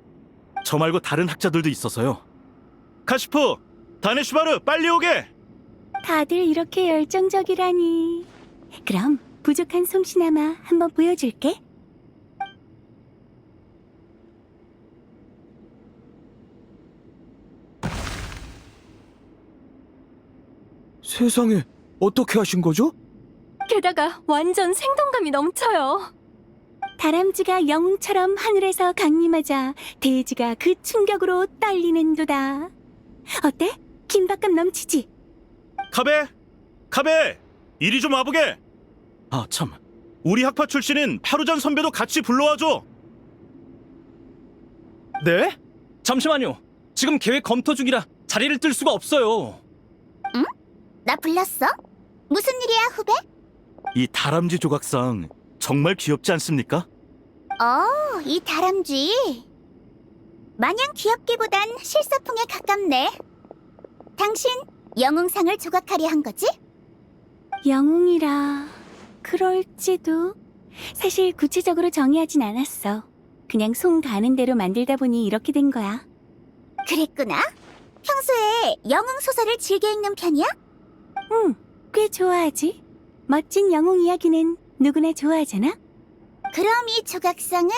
저 말고 다른 학자들도 있어서요. 카시프, 다네슈바르 빨리 오게! 다들 이렇게 열정적이라니. 그럼 부족한 솜씨나마 한번 보여줄게. 세상에, 어떻게 하신 거죠? 게다가 완전 생동감이 넘쳐요. 다람쥐가 영웅처럼 하늘에서 강림하자 대지가 그 충격으로 떨리는도다. 어때? 긴박감 넘치지? 카베! 카베! 이리 좀 와보게! 아, 참. 우리 학파 출신인 파루잔 선배도 같이 불러와줘! 네? 잠시만요. 지금 계획 검토 중이라 자리를 뜰 수가 없어요. 응? 나 불렀어? 무슨 일이야, 후배? 이 다람쥐 조각상 정말 귀엽지 않습니까? 이 다람쥐. 마냥 귀엽기보단 실사풍에 가깝네. 당신 영웅상을 조각하려 한 거지? 영웅이라 그럴지도. 사실 구체적으로 정의하진 않았어. 그냥 손 가는 대로 만들다 보니 이렇게 된 거야. 그랬구나. 평소에 영웅 소설을 즐겨 읽는 편이야? 응, 꽤 좋아하지. 멋진 영웅 이야기는 누구나 좋아하잖아. 그럼 이 조각상은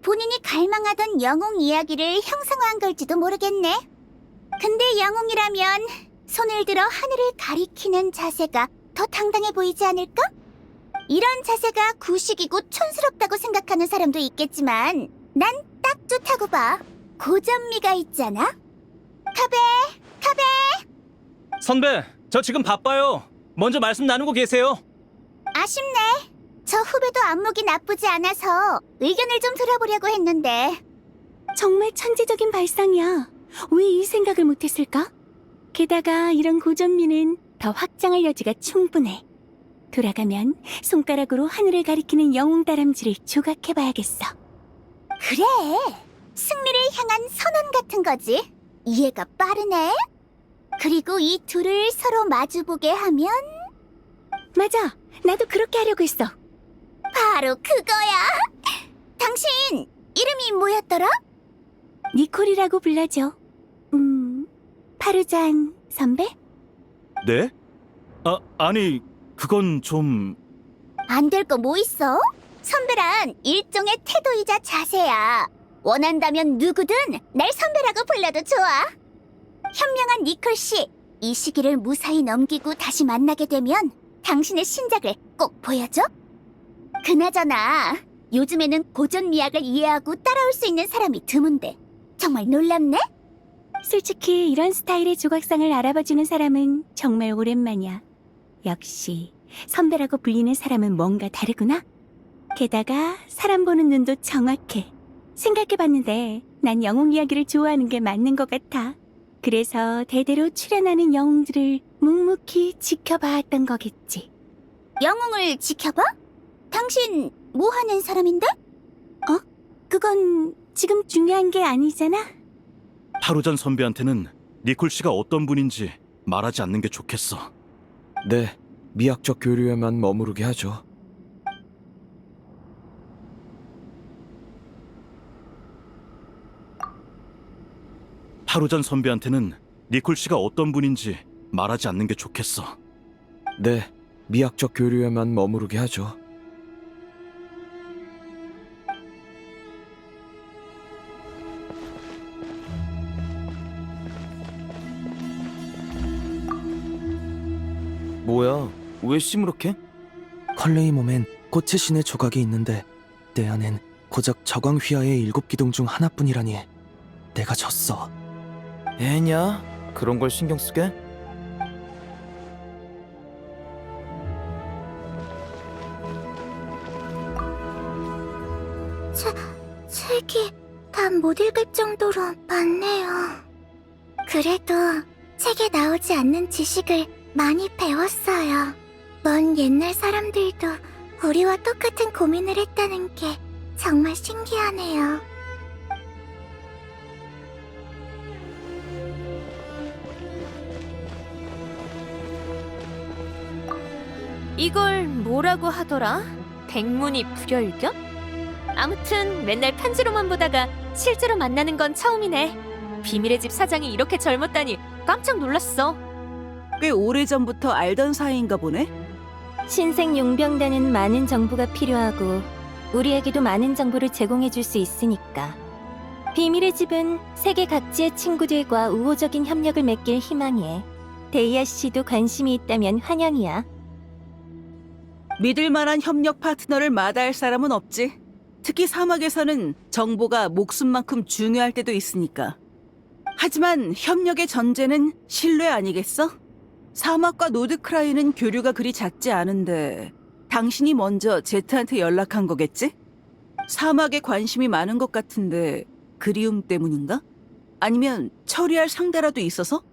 본인이 갈망하던 영웅 이야기를 형상화한 걸지도 모르겠네. 근데 영웅이라면 손을 들어 하늘을 가리키는 자세가 더 당당해 보이지 않을까? 이런 자세가 구식이고 촌스럽다고 생각하는 사람도 있겠지만 난 딱 좋다고 봐. 고전미가 있잖아. 카베! 선배, 저 지금 바빠요. 먼저 말씀 나누고 계세요. 아쉽네. 저 후배도 안목이 나쁘지 않아서 의견을 좀 들어보려고 했는데. 정말 천재적인 발상이야. 왜 이 생각을 못했을까? 게다가 이런 고전미는 더 확장할 여지가 충분해. 돌아가면 손가락으로 하늘을 가리키는 영웅 다람쥐를 조각해봐야겠어. 그래, 승리를 향한 선언 같은 거지. 이해가 빠르네. 그리고 이 둘을 서로 마주보게 하면... 맞아, 나도 그렇게 하려고 했어. 바로 그거야. 당신 이름이 뭐였더라? 니콜이라고 불러줘. 파루잔 선배? 네? 아니, 그건 좀... 안 될 거 뭐 있어? 선배란 일종의 태도이자 자세야. 원한다면 누구든 날 선배라고 불러도 좋아. 현명한 니콜 씨, 이 시기를 무사히 넘기고 다시 만나게 되면 당신의 신작을 꼭 보여줘. 그나저나 요즘에는 고전 미학을 이해하고 따라올 수 있는 사람이 드문데 정말 놀랍네? 솔직히 이런 스타일의 조각상을 알아봐주는 사람은 정말 오랜만이야. 역시 선배라고 불리는 사람은 뭔가 다르구나. 게다가 사람 보는 눈도 정확해. 생각해봤는데 난 영웅 이야기를 좋아하는 게 맞는 것 같아. 그래서 대대로 출연하는 영웅들을 묵묵히 지켜봐왔던 거겠지. 영웅을 지켜봐? 당신 뭐 하는 사람인데? 그건 지금 중요한 게 아니잖아. 타루잔 선배한테는 니콜 씨가 어떤 분인지 말하지 않는 게 좋겠어. 네, 미학적 교류에만 머무르게 하죠. 타루잔 선배한테는 니콜 씨가 어떤 분인지 말하지 않는 게 좋겠어. 네, 미학적 교류에만 머무르게 하죠. 뭐야, 왜 시무룩해? 컬레이 몸엔 꽃의 신의 조각이 있는데 내 안엔 고작 저광 휘하의 7기둥 중 하나뿐이라니 내가 졌어. 애냐? 그런 걸 신경 쓰게? 책이 다 못 읽을 정도로 많네요. 그래도 책에 나오지 않는 지식을 많이 배웠어요. 먼 옛날 사람들도 우리와 똑같은 고민을 했다는 게 정말 신기하네요. 이걸 뭐라고 하더라? 백문이 불여일견? 아무튼 맨날 편지로만 보다가 실제로 만나는 건 처음이네. 비밀의 집 사장이 이렇게 젊었다니 깜짝 놀랐어. 꽤 오래전부터 알던 사이인가 보네? 신생 용병단은 많은 정보가 필요하고 우리에게도 많은 정보를 제공해줄 수 있으니까. 비밀의 집은 세계 각지의 친구들과 우호적인 협력을 맺길 희망해. 데이아 씨도 관심이 있다면 환영이야. 믿을 만한 협력 파트너를 마다할 사람은 없지. 특히 사막에서는 정보가 목숨만큼 중요할 때도 있으니까. 하지만 협력의 전제는 신뢰 아니겠어? 사막과 노드크라이는 교류가 그리 잦지 않은데 당신이 먼저 제트한테 연락한 거겠지? 사막에 관심이 많은 것 같은데 그리움 때문인가? 아니면 처리할 상대라도 있어서?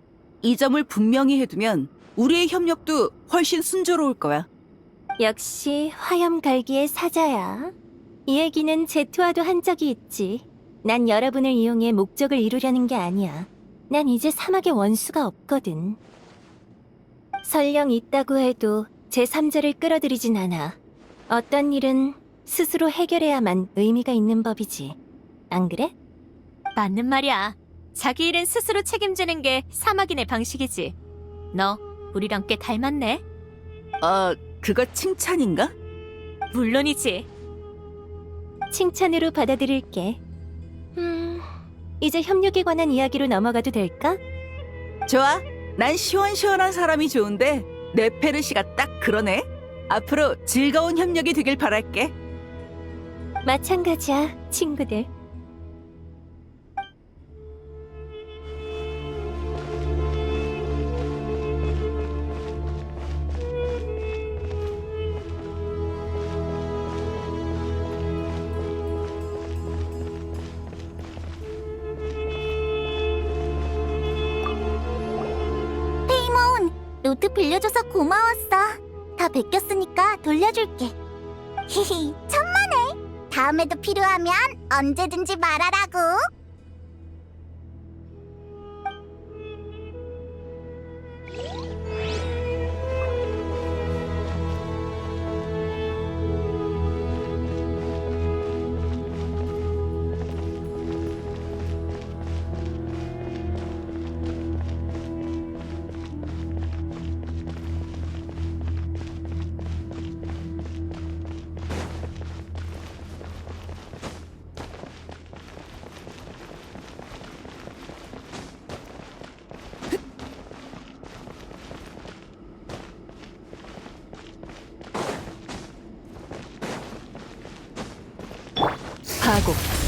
이 점을 분명히 해두면 우리의 협력도 훨씬 순조로울 거야. 역시 화염갈기의 사자야. 이 얘기는 제트와도 한 적이 있지. 난 여러분을 이용해 목적을 이루려는 게 아니야. 난 이제 사막에 원수가 없거든. 설령 있다고 해도 제3자를 끌어들이진 않아. 어떤 일은 스스로 해결해야만 의미가 있는 법이지. 안 그래? 맞는 말이야. 자기 일은 스스로 책임지는 게 사막인의 방식이지. 너 우리랑 꽤 닮았네. 그거 칭찬인가? 물론이지. 칭찬으로 받아들일게. 이제 협력에 관한 이야기로 넘어가도 될까? 좋아. 난 시원시원한 사람이 좋은데 네페르시가 딱 그러네. 앞으로 즐거운 협력이 되길 바랄게. 마찬가지야, 친구들. 노트 빌려줘서 고마웠어. 다 베꼈으니까 돌려줄게. 히히, 천만에. 다음에도 필요하면 언제든지 말하라고. 파고.